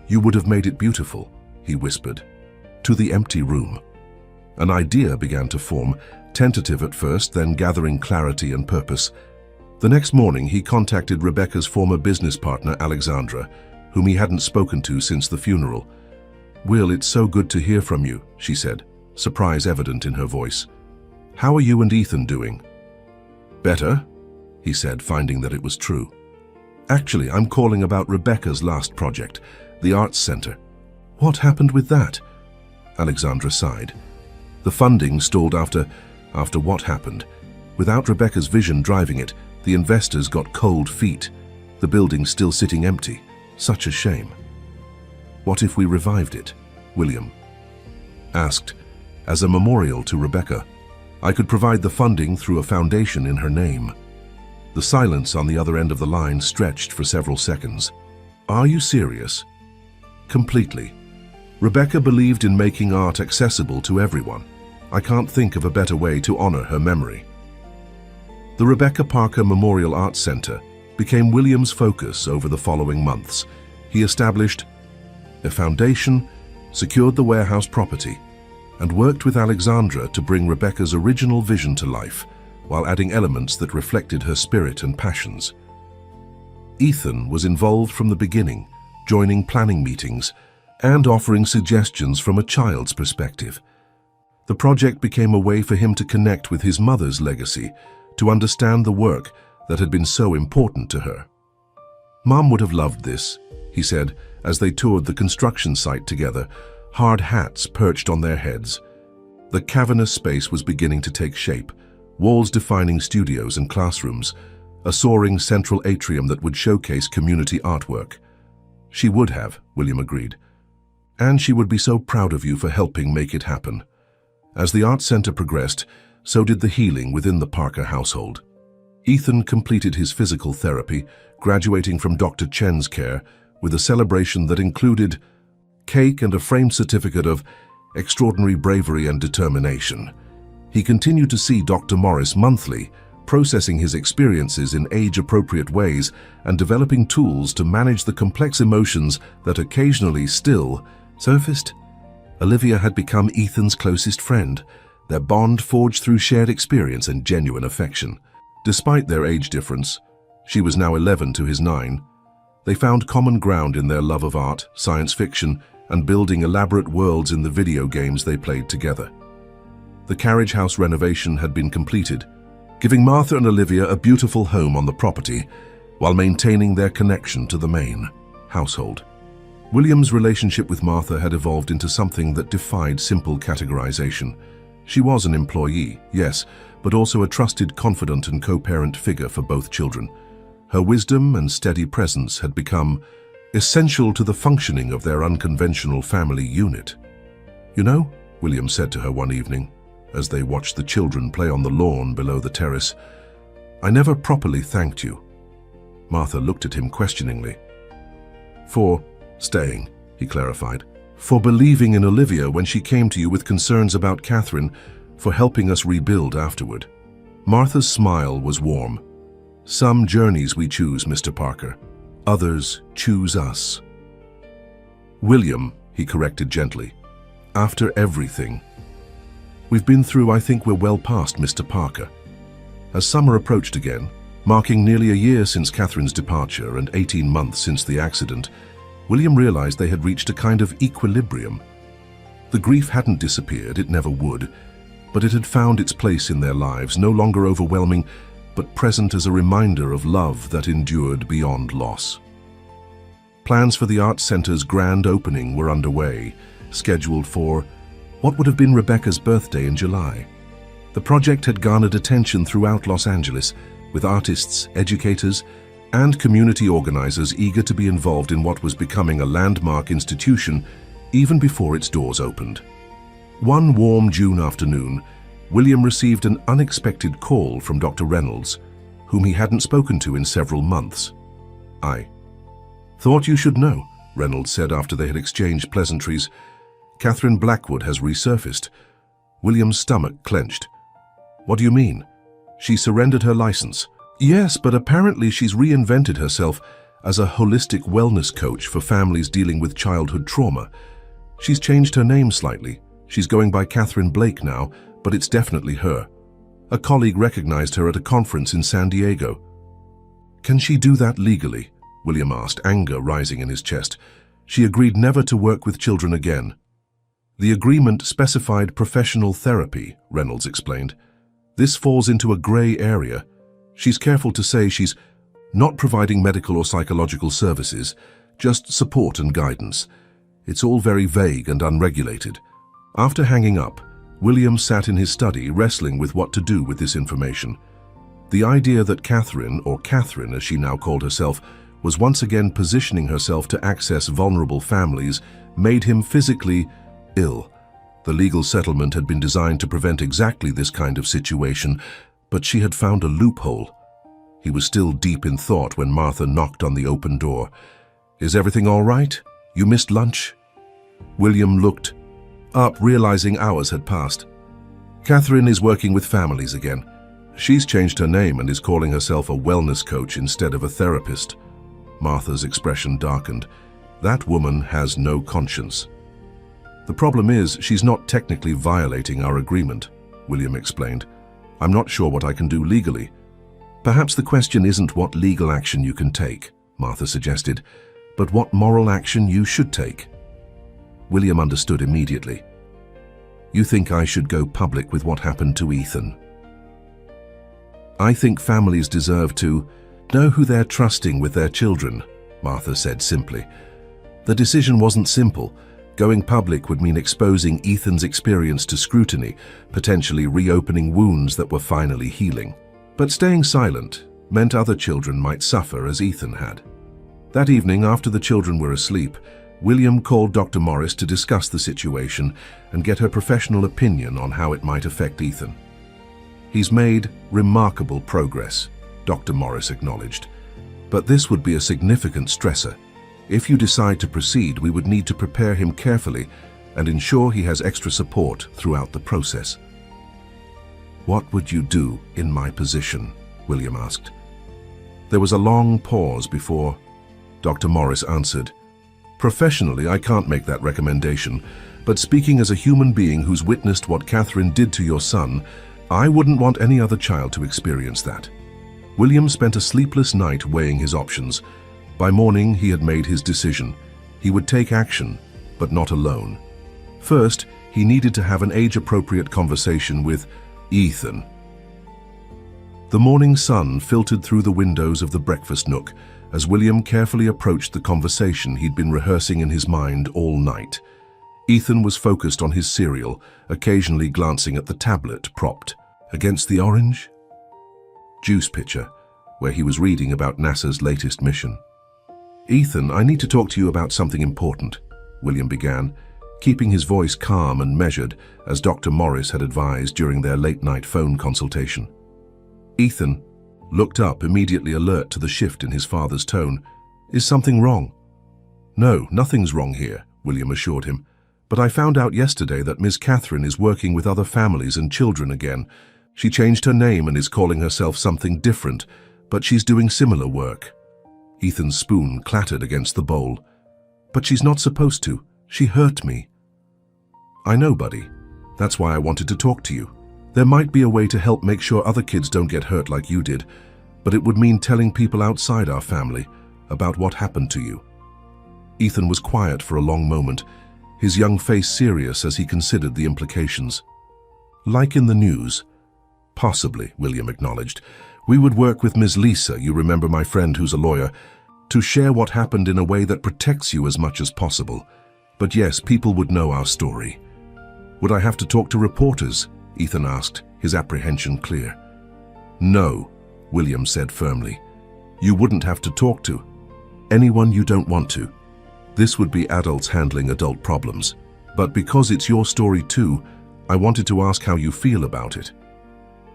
"You would have made it beautiful," he whispered. To the empty room. An idea began to form, tentative at first, then gathering clarity and purpose. The next morning, he contacted Rebecca's former business partner, Alexandra, whom he hadn't spoken to since the funeral. "Will, it's so good to hear from you," she said, surprise evident in her voice. "How are you and Ethan doing?" "Better," he said, finding that it was true. "Actually, I'm calling about Rebecca's last project, the Arts Center." "What happened with that?" Alexandra sighed. "The funding stalled after what happened. Without Rebecca's vision driving it, the investors got cold feet. The building's still sitting empty. Such a shame." "What if we revived it?" William asked. "As a memorial to Rebecca. I could provide the funding through a foundation in her name." The silence on the other end of the line stretched for several seconds. "Are you serious?" "Completely. Rebecca believed in making art accessible to everyone. I can't think of a better way to honor her memory." The Rebecca Parker Memorial Arts Center became William's focus over the following months. He established a foundation, secured the warehouse property, and worked with Alexandra to bring Rebecca's original vision to life, while adding elements that reflected her spirit and passions. Ethan was involved from the beginning, joining planning meetings and offering suggestions from a child's perspective. The project became a way for him to connect with his mother's legacy, to understand the work that had been so important to her. "Mom would have loved this," he said as they toured the construction site together, hard hats perched on their heads. The cavernous space was beginning to take shape, walls defining studios and classrooms, a soaring central atrium that would showcase community artwork. "She would have," William agreed. "And she would be so proud of you for helping make it happen." As the Art Center progressed, so did the healing within the Parker household. Ethan completed his physical therapy, graduating from Dr. Chen's care, with a celebration that included cake and a framed certificate of extraordinary bravery and determination. He continued to see Dr. Morris monthly, processing his experiences in age-appropriate ways and developing tools to manage the complex emotions that occasionally still surfaced. Olivia had become Ethan's closest friend, their bond forged through shared experience and genuine affection. Despite their age difference, she was now 11 to his 9, they found common ground in their love of art, science fiction, and building elaborate worlds in the video games they played together. The carriage house renovation had been completed, giving Martha and Olivia a beautiful home on the property while maintaining their connection to the main household. William's relationship with Martha had evolved into something that defied simple categorization. She was an employee, yes, but also a trusted confidant and co-parent figure for both children. Her wisdom and steady presence had become essential to the functioning of their unconventional family unit. "You know," William said to her one evening, as they watched the children play on the lawn below the terrace, "I never properly thanked you." Martha looked at him questioningly. "For staying," he clarified. "For believing in Olivia when she came to you with concerns about Catherine, for helping us rebuild afterward." Martha's smile was warm. "Some journeys we choose, Mr. Parker. Others choose us." "William," he corrected gently. "After everything we've been through, I think we're well past Mr. Parker." As summer approached again, marking nearly a year since Catherine's departure and 18 months since the accident, William realized they had reached a kind of equilibrium. The grief hadn't disappeared, it never would, but it had found its place in their lives, no longer overwhelming, but present as a reminder of love that endured beyond loss. Plans for the Art Center's grand opening were underway, scheduled for what would have been Rebecca's birthday in July. The project had garnered attention throughout Los Angeles, with artists, educators, and community organizers eager to be involved in what was becoming a landmark institution even before its doors opened. One warm June afternoon, William received an unexpected call from Dr. Reynolds, whom he hadn't spoken to in several months. "I thought you should know," Reynolds said after they had exchanged pleasantries. "Catherine Blackwood has resurfaced." William's stomach clenched. "What do you mean?" "She surrendered her license." "Yes, but apparently she's reinvented herself as a holistic wellness coach for families dealing with childhood trauma. She's changed her name slightly. She's going by Catherine Blake now, but it's definitely her. A colleague recognized her at a conference in San Diego. Can she do that legally? William asked, anger rising in his chest. She agreed never to work with children again. The agreement specified professional therapy, Reynolds explained. This falls into a gray area. She's careful to say she's not providing medical or psychological services, just support and guidance. It's all very vague and unregulated. After hanging up, William sat in his study wrestling with what to do with this information. The idea that Catherine, or Catherine as she now called herself, was once again positioning herself to access vulnerable families made him physically ill. The legal settlement had been designed to prevent exactly this kind of situation, but she had found a loophole. He was still deep in thought when Martha knocked on the open door. "Is everything all right? You missed lunch?" William looked up, realizing hours had passed. "Catherine is working with families again. She's changed her name and is calling herself a wellness coach instead of a therapist." Martha's expression darkened. "That woman has no conscience." "The problem is, she's not technically violating our agreement," William explained. "I'm not sure what I can do legally." "Perhaps the question isn't what legal action you can take," Martha suggested, "but what moral action you should take." William understood immediately. "You think I should go public with what happened to Ethan?" "I think families deserve to know who they're trusting with their children," Martha said simply. The decision wasn't simple. Going public would mean exposing Ethan's experience to scrutiny, potentially reopening wounds that were finally healing. But staying silent meant other children might suffer as Ethan had. That evening, after the children were asleep, William called Dr. Morris to discuss the situation and get her professional opinion on how it might affect Ethan. "He's made remarkable progress," Dr. Morris acknowledged, "but this would be a significant stressor. If you decide to proceed, we would need to prepare him carefully and ensure he has extra support throughout the process." "What would you do in my position?" William asked. There was a long pause before Dr. Morris answered. "Professionally, I can't make that recommendation, but speaking as a human being who's witnessed what Catherine did to your son, I wouldn't want any other child to experience that." William spent a sleepless night weighing his options. By morning, he had made his decision. He would take action, but not alone. First, he needed to have an age-appropriate conversation with Ethan. The morning sun filtered through the windows of the breakfast nook as William carefully approached the conversation he'd been rehearsing in his mind all night. Ethan was focused on his cereal, occasionally glancing at the tablet propped against the orange juice pitcher, where he was reading about NASA's latest mission. "Ethan, I need to talk to you about something important," William began, keeping his voice calm and measured as Dr. Morris had advised during their late-night phone consultation. Ethan looked up, immediately alert to the shift in his father's tone. "Is something wrong?" "No, nothing's wrong here," William assured him. "But I found out yesterday that Miss Catherine is working with other families and children again. She changed her name and is calling herself something different, but she's doing similar work." Ethan's spoon clattered against the bowl. "But she's not supposed to. She hurt me." "I know, buddy. That's why I wanted to talk to you. There might be a way to help make sure other kids don't get hurt like you did, but it would mean telling people outside our family about what happened to you." Ethan was quiet for a long moment, his young face serious as he considered the implications. "Like in the news?" "Possibly," William acknowledged. "We would work with Ms. Lisa, you remember my friend who's a lawyer, to share what happened in a way that protects you as much as possible. But yes, people would know our story." "Would I have to talk to reporters?" Ethan asked, his apprehension clear. "No," William said firmly. "You wouldn't have to talk to anyone you don't want to. This would be adults handling adult problems. But because it's your story too, I wanted to ask how you feel about it."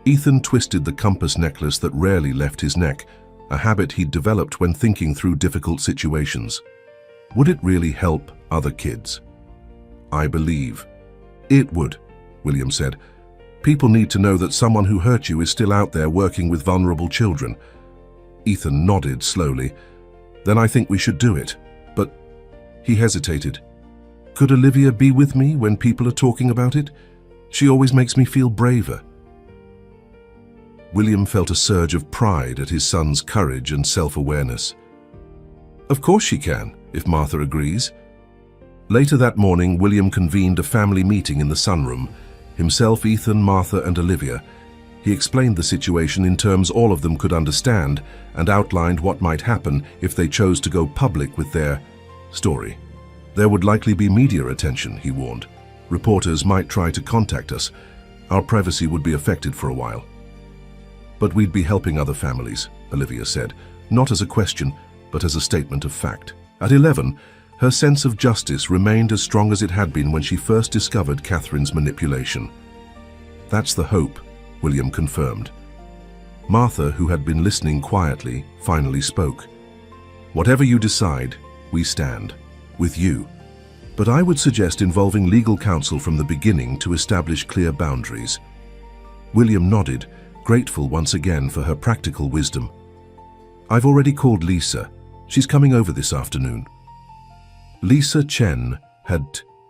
Ethan twisted the compass necklace that rarely left his neck, a habit he'd developed when thinking through difficult situations. "Would it really help other kids?" "I believe it would," William said. "People need to know that someone who hurt you is still out there working with vulnerable children." Ethan nodded slowly. "Then I think we should do it." But he hesitated. Could Olivia be with me when people are talking about it? She always makes me feel braver. William felt a surge of pride at his son's courage and self-awareness. Of course she can, if Martha agrees. Later that morning, William convened a family meeting in the sunroom. Himself, Ethan, Martha, and Olivia. He explained the situation in terms all of them could understand and outlined what might happen if they chose to go public with their story. There would likely be media attention, he warned. Reporters might try to contact us. Our privacy would be affected for a while. But we'd be helping other families, Olivia said, not as a question, but as a statement of fact. At 11, her sense of justice remained as strong as it had been when she first discovered Catherine's manipulation. That's the hope, William confirmed. Martha, who had been listening quietly, finally spoke. Whatever you decide, we stand. With you. But I would suggest involving legal counsel from the beginning to establish clear boundaries. William nodded, grateful once again for her practical wisdom. I've already called Lisa. She's coming over this afternoon. Lisa Chen had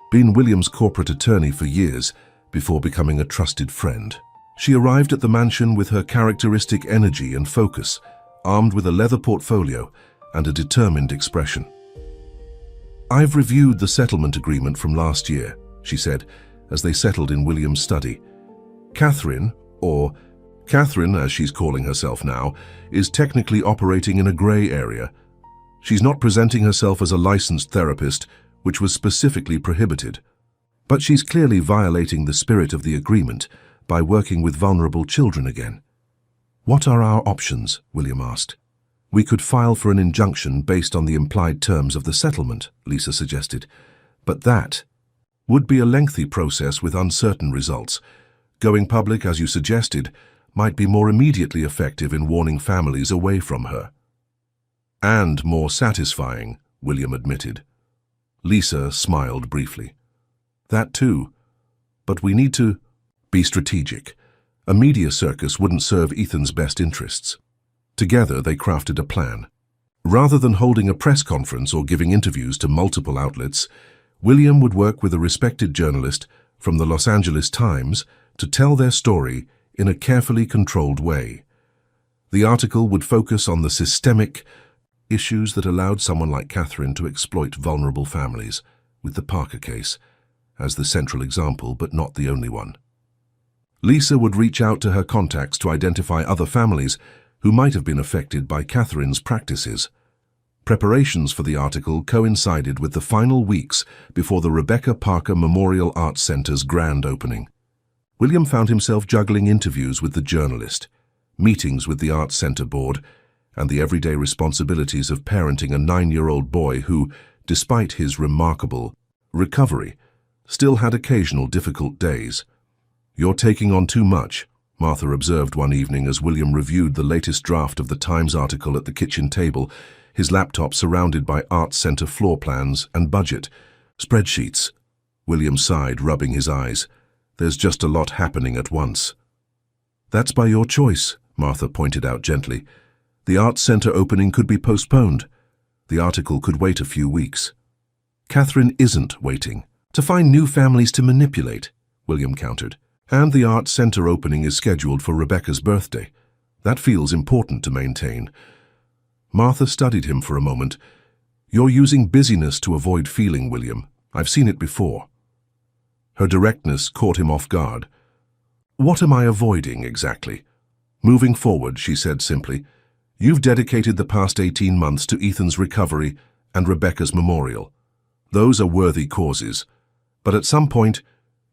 been William's corporate attorney for years before becoming a trusted friend. She arrived at the mansion with her characteristic energy and focus, armed with a leather portfolio and a determined expression. I've reviewed the settlement agreement from last year, she said, as they settled in William's study. Catherine, or Catherine as she's calling herself now, is technically operating in a grey area. She's not presenting herself as a licensed therapist, which was specifically prohibited. But she's clearly violating the spirit of the agreement by working with vulnerable children again. What are our options? William asked. We could file for an injunction based on the implied terms of the settlement, Lisa suggested. But that would be a lengthy process with uncertain results. Going public, as you suggested, might be more immediately effective in warning families away from her. And more satisfying, William admitted. Lisa smiled briefly. That too. But we need to be strategic. A media circus wouldn't serve Ethan's best interests. Together, they crafted a plan. Rather than holding a press conference or giving interviews to multiple outlets, William would work with a respected journalist from the Los Angeles Times to tell their story in a carefully controlled way. The article would focus on the systemic issues that allowed someone like Catherine to exploit vulnerable families, with the Parker case as the central example, but not the only one. Lisa would reach out to her contacts to identify other families who might have been affected by Catherine's practices. Preparations for the article coincided with the final weeks before the Rebecca Parker Memorial Arts Center's grand opening. William found himself juggling interviews with the journalist, meetings with the Arts Center board, and the everyday responsibilities of parenting a 9-year-old boy who, despite his remarkable recovery, still had occasional difficult days. You're taking on too much, Martha observed one evening as William reviewed the latest draft of the Times article at the kitchen table, his laptop surrounded by Arts Center floor plans and budget spreadsheets. William sighed, rubbing his eyes. There's just a lot happening at once. That's by your choice, Martha pointed out gently. The Arts Center opening could be postponed. The article could wait a few weeks. Catherine isn't waiting. To find new families to manipulate, William countered. And the Arts Center opening is scheduled for Rebecca's birthday. That feels important to maintain. Martha studied him for a moment. You're using busyness to avoid feeling, William. I've seen it before. Her directness caught him off guard. What am I avoiding exactly? Moving forward, she said simply. You've dedicated the past 18 months to Ethan's recovery and Rebecca's memorial. Those are worthy causes. But at some point,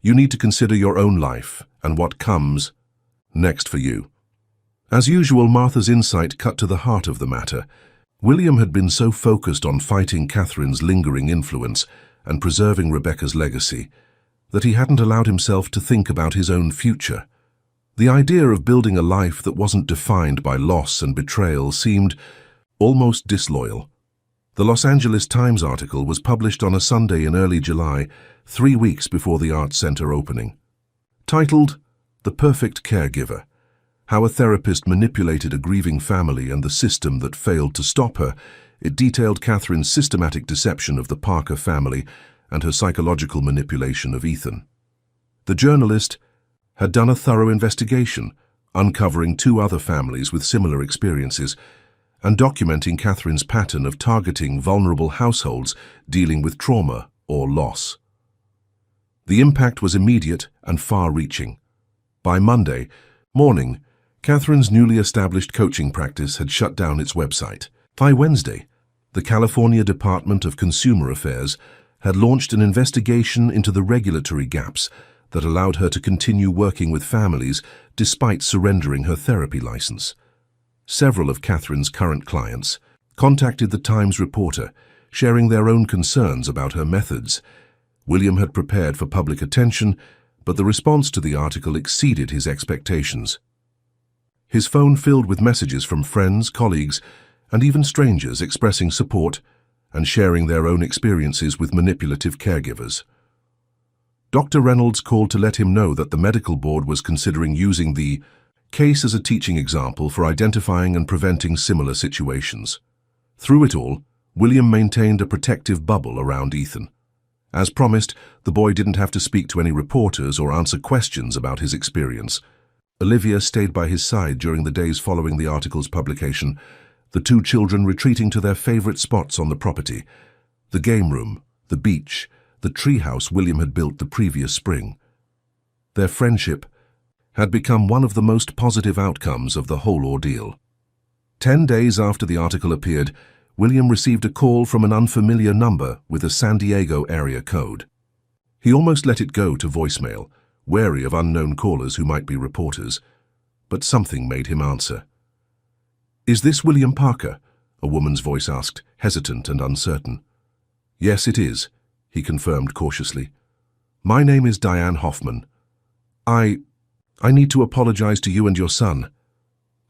you need to consider your own life and what comes next for you. As usual, Martha's insight cut to the heart of the matter. William had been so focused on fighting Catherine's lingering influence and preserving Rebecca's legacy that he hadn't allowed himself to think about his own future. The idea of building a life that wasn't defined by loss and betrayal seemed almost disloyal. The Los Angeles Times article was published on a Sunday in early July, 3 weeks before the Arts Center opening. Titled, The Perfect Caregiver, How a Therapist Manipulated a Grieving Family and the System That Failed to Stop Her, it detailed Catherine's systematic deception of the Parker family and her psychological manipulation of Ethan. The journalist had done a thorough investigation, uncovering 2 other families with similar experiences and documenting Catherine's pattern of targeting vulnerable households dealing with trauma or loss. The impact was immediate and far-reaching. By Monday morning, Catherine's newly established coaching practice had shut down its website. By Wednesday, the California Department of Consumer Affairs had launched an investigation into the regulatory gaps that allowed her to continue working with families despite surrendering her therapy license. Several of Catherine's current clients contacted the Times reporter, sharing their own concerns about her methods. William had prepared for public attention, but the response to the article exceeded his expectations. His phone filled with messages from friends, colleagues, and even strangers expressing support and sharing their own experiences with manipulative caregivers. Dr. Reynolds called to let him know that the medical board was considering using the case as a teaching example for identifying and preventing similar situations. Through it all, William maintained a protective bubble around Ethan. As promised, the boy didn't have to speak to any reporters or answer questions about his experience. Olivia stayed by his side during the days following the article's publication, the 2 children retreating to their favorite spots on the property: the game room, the beach, the treehouse William had built the previous spring. Their friendship had become one of the most positive outcomes of the whole ordeal. 10 days after the article appeared, William received a call from an unfamiliar number with a San Diego area code. He almost let it go to voicemail, wary of unknown callers who might be reporters, but something made him answer. "Is this William Parker?" a woman's voice asked, hesitant and uncertain. "Yes, it is," he confirmed cautiously. "My name is Diane Hoffman. I need to apologize to you and your son."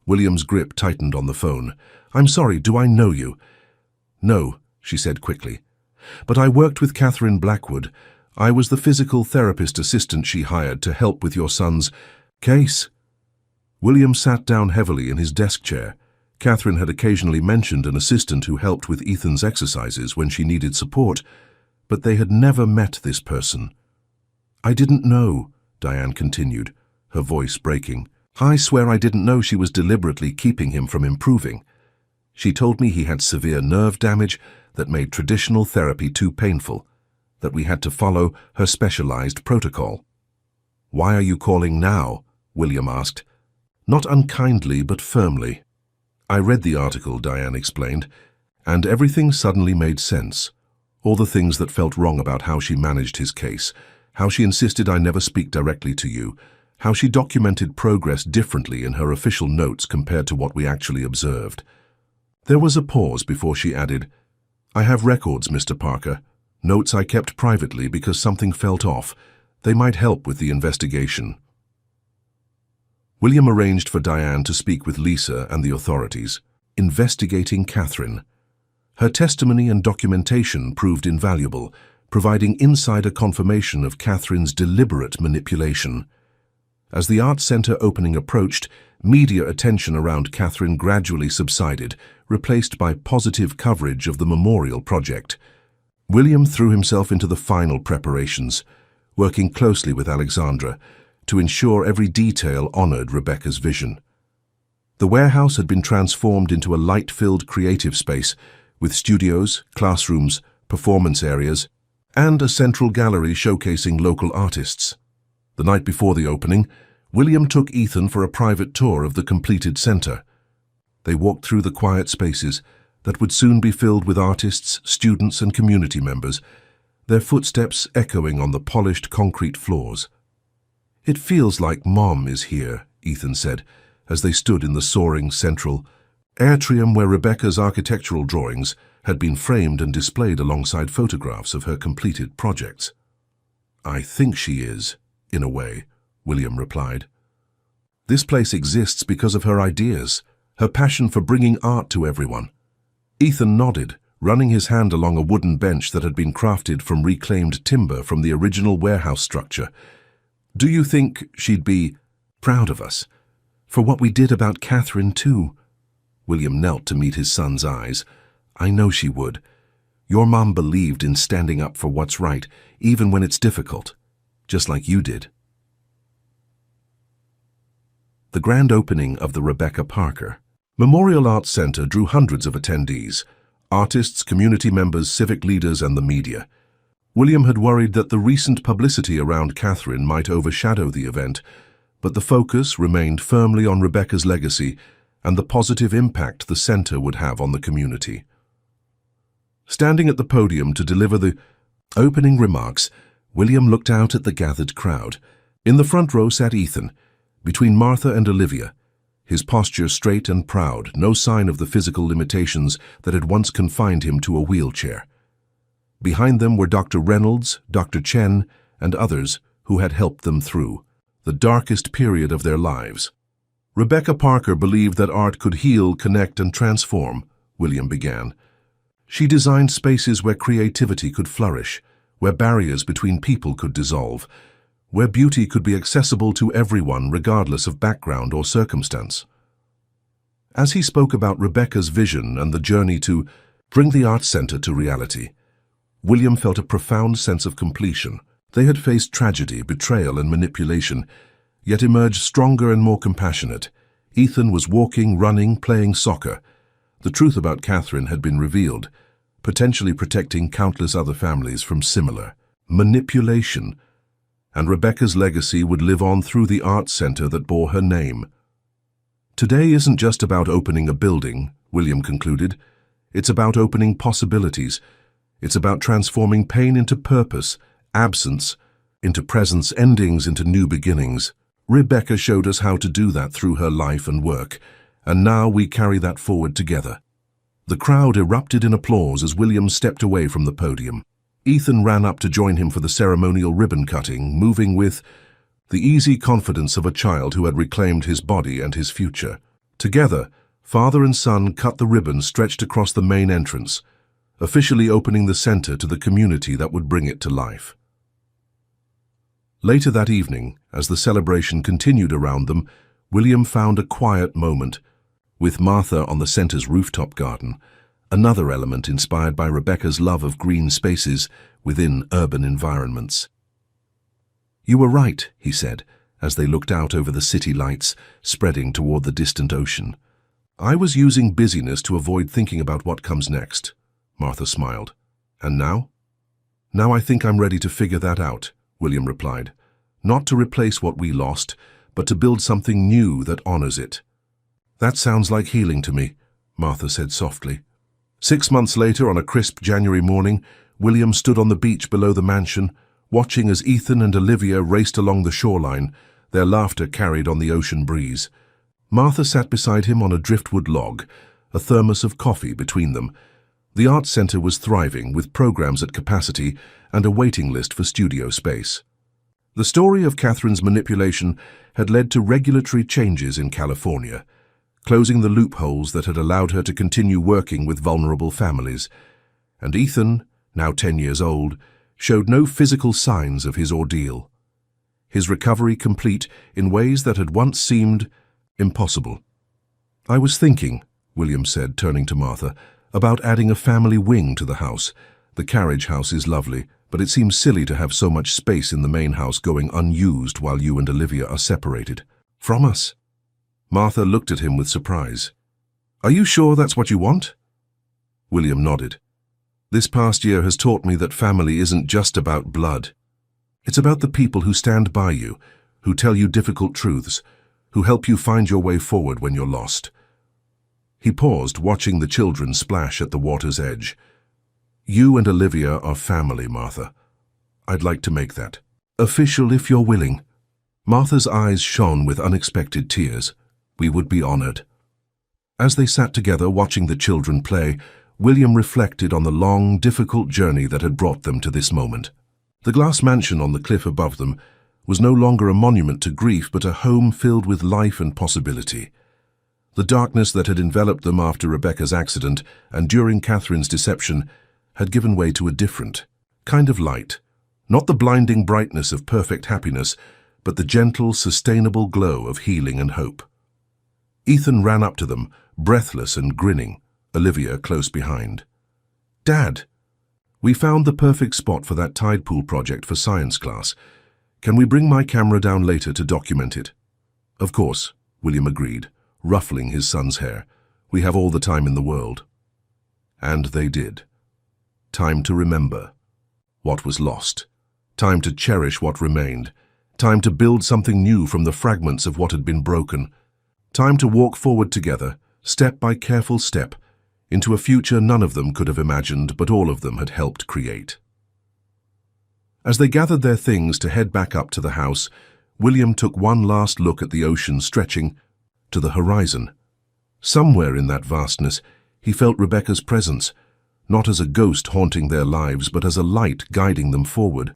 William's grip tightened on the phone. "I'm sorry, do I know you?" "No," she said quickly. "But I worked with Catherine Blackwood. I was the physical therapist assistant she hired to help with your son's case." William sat down heavily in his desk chair. Catherine had occasionally mentioned an assistant who helped with Ethan's exercises when she needed support, but they had never met this person. "I didn't know," Diane continued, her voice breaking. "I swear I didn't know she was deliberately keeping him from improving. She told me he had severe nerve damage that made traditional therapy too painful, that we had to follow her specialized protocol." "Why are you calling now?" William asked, not unkindly but firmly. "I read the article," Diane explained, "and everything suddenly made sense. All the things that felt wrong about how she managed his case, how she insisted I never speak directly to you, how she documented progress differently in her official notes compared to what we actually observed." There was a pause before she added, "I have records, Mr. Parker, notes I kept privately because something felt off. They might help with the investigation." William arranged for Diane to speak with Lisa and the authorities, investigating Catherine. Her testimony and documentation proved invaluable, providing insider confirmation of Catherine's deliberate manipulation. As the Arts Center opening approached, media attention around Catherine gradually subsided, replaced by positive coverage of the memorial project. William threw himself into the final preparations, working closely with Alexandra to ensure every detail honored Rebecca's vision. The warehouse had been transformed into a light-filled creative space with studios, classrooms, performance areas, and a central gallery showcasing local artists. The night before the opening, William took Ethan for a private tour of the completed center. They walked through the quiet spaces that would soon be filled with artists, students, and community members, their footsteps echoing on the polished concrete floors. "It feels like Mom is here," Ethan said, as they stood in the soaring central atrium where Rebecca's architectural drawings had been framed and displayed alongside photographs of her completed projects. "I think she is, in a way," William replied. "This place exists because of her ideas, her passion for bringing art to everyone." Ethan nodded, running his hand along a wooden bench that had been crafted from reclaimed timber from the original warehouse structure. "Do you think she'd be proud of us? For what we did about Catherine, too?" William knelt to meet his son's eyes. "I know she would. Your mom believed in standing up for what's right, even when it's difficult, just like you did. The grand opening of the Rebecca Parker Memorial Arts Center drew hundreds of attendees, artists, community members, civic leaders, and the media. William had worried that the recent publicity around Catherine might overshadow the event, but the focus remained firmly on Rebecca's legacy and the positive impact the center would have on the community. Standing at the podium to deliver the opening remarks, William looked out at the gathered crowd. In the front row sat Ethan, between Martha and Olivia, his posture straight and proud, no sign of the physical limitations that had once confined him to a wheelchair. Behind them were Dr. Reynolds, Dr. Chen, and others who had helped them through the darkest period of their lives. Rebecca Parker believed that art could heal, connect, and transform, William began. She designed spaces where creativity could flourish, where barriers between people could dissolve, where beauty could be accessible to everyone regardless of background or circumstance. As he spoke about Rebecca's vision and the journey to bring the Arts Center to reality, William felt a profound sense of completion. They had faced tragedy, betrayal, and manipulation, yet emerged stronger and more compassionate. Ethan was walking, running, playing soccer. The truth about Catherine had been revealed, potentially protecting countless other families from similar manipulation, and Rebecca's legacy would live on through the Arts Center that bore her name. Today isn't just about opening a building, William concluded. It's about opening possibilities. It's about transforming pain into purpose, absence into presence, endings into new beginnings. Rebecca showed us how to do that through her life and work, and now we carry that forward together. The crowd erupted in applause as William stepped away from the podium. Ethan ran up to join him for the ceremonial ribbon cutting, moving with the easy confidence of a child who had reclaimed his body and his future. Together, father and son cut the ribbon stretched across the main entrance, officially opening the center to the community that would bring it to life. Later that evening, as the celebration continued around them, William found a quiet moment, with Martha on the center's rooftop garden, another element inspired by Rebecca's love of green spaces within urban environments. "You were right," he said, as they looked out over the city lights spreading toward the distant ocean. "I was using busyness to avoid thinking about what comes next." Martha smiled. "And now?" "Now I think I'm ready to figure that out," William replied. "Not to replace what we lost, but to build something new that honors it." "That sounds like healing to me," Martha said softly. 6 months later, on a crisp January morning, William stood on the beach below the mansion, watching as Ethan and Olivia raced along the shoreline, their laughter carried on the ocean breeze. Martha sat beside him on a driftwood log, a thermos of coffee between them. The Arts Center was thriving, with programs at capacity and a waiting list for studio space. The story of Catherine's manipulation had led to regulatory changes in California, closing the loopholes that had allowed her to continue working with vulnerable families. And Ethan, now 10 years old, showed no physical signs of his ordeal. His recovery complete in ways that had once seemed impossible. "I was thinking," William said, turning to Martha, "about adding a family wing to the house. The carriage house is lovely, but it seems silly to have so much space in the main house going unused while you and Olivia are separated from us." Martha looked at him with surprise. "Are you sure that's what you want?" William nodded. "This past year has taught me that family isn't just about blood. It's about the people who stand by you, who tell you difficult truths, who help you find your way forward when you're lost." He paused, watching the children splash at the water's edge. "You and Olivia are family, Martha. I'd like to make that official if you're willing." Martha's eyes shone with unexpected tears. "We would be honored." As they sat together watching the children play, William reflected on the long, difficult journey that had brought them to this moment. The glass mansion on the cliff above them was no longer a monument to grief, but a home filled with life and possibility. The darkness that had enveloped them after Rebecca's accident and during Catherine's deception had given way to a different kind of light. Not the blinding brightness of perfect happiness, but the gentle, sustainable glow of healing and hope. Ethan ran up to them, breathless and grinning, Olivia close behind. "Dad, We found the perfect spot for that tide pool project for science class. Can we bring my camera down later to document it? Of course, William agreed, ruffling his son's hair. We have all the time in the world. And they did. Time to remember what was lost. Time to cherish what remained. Time to build something new from the fragments of what had been broken. Time to walk forward together, step by careful step, into a future none of them could have imagined, but all of them had helped create. As they gathered their things to head back up to the house, William took one last look at the ocean stretching to the horizon. Somewhere in that vastness, he felt Rebecca's presence, not as a ghost haunting their lives, but as a light guiding them forward.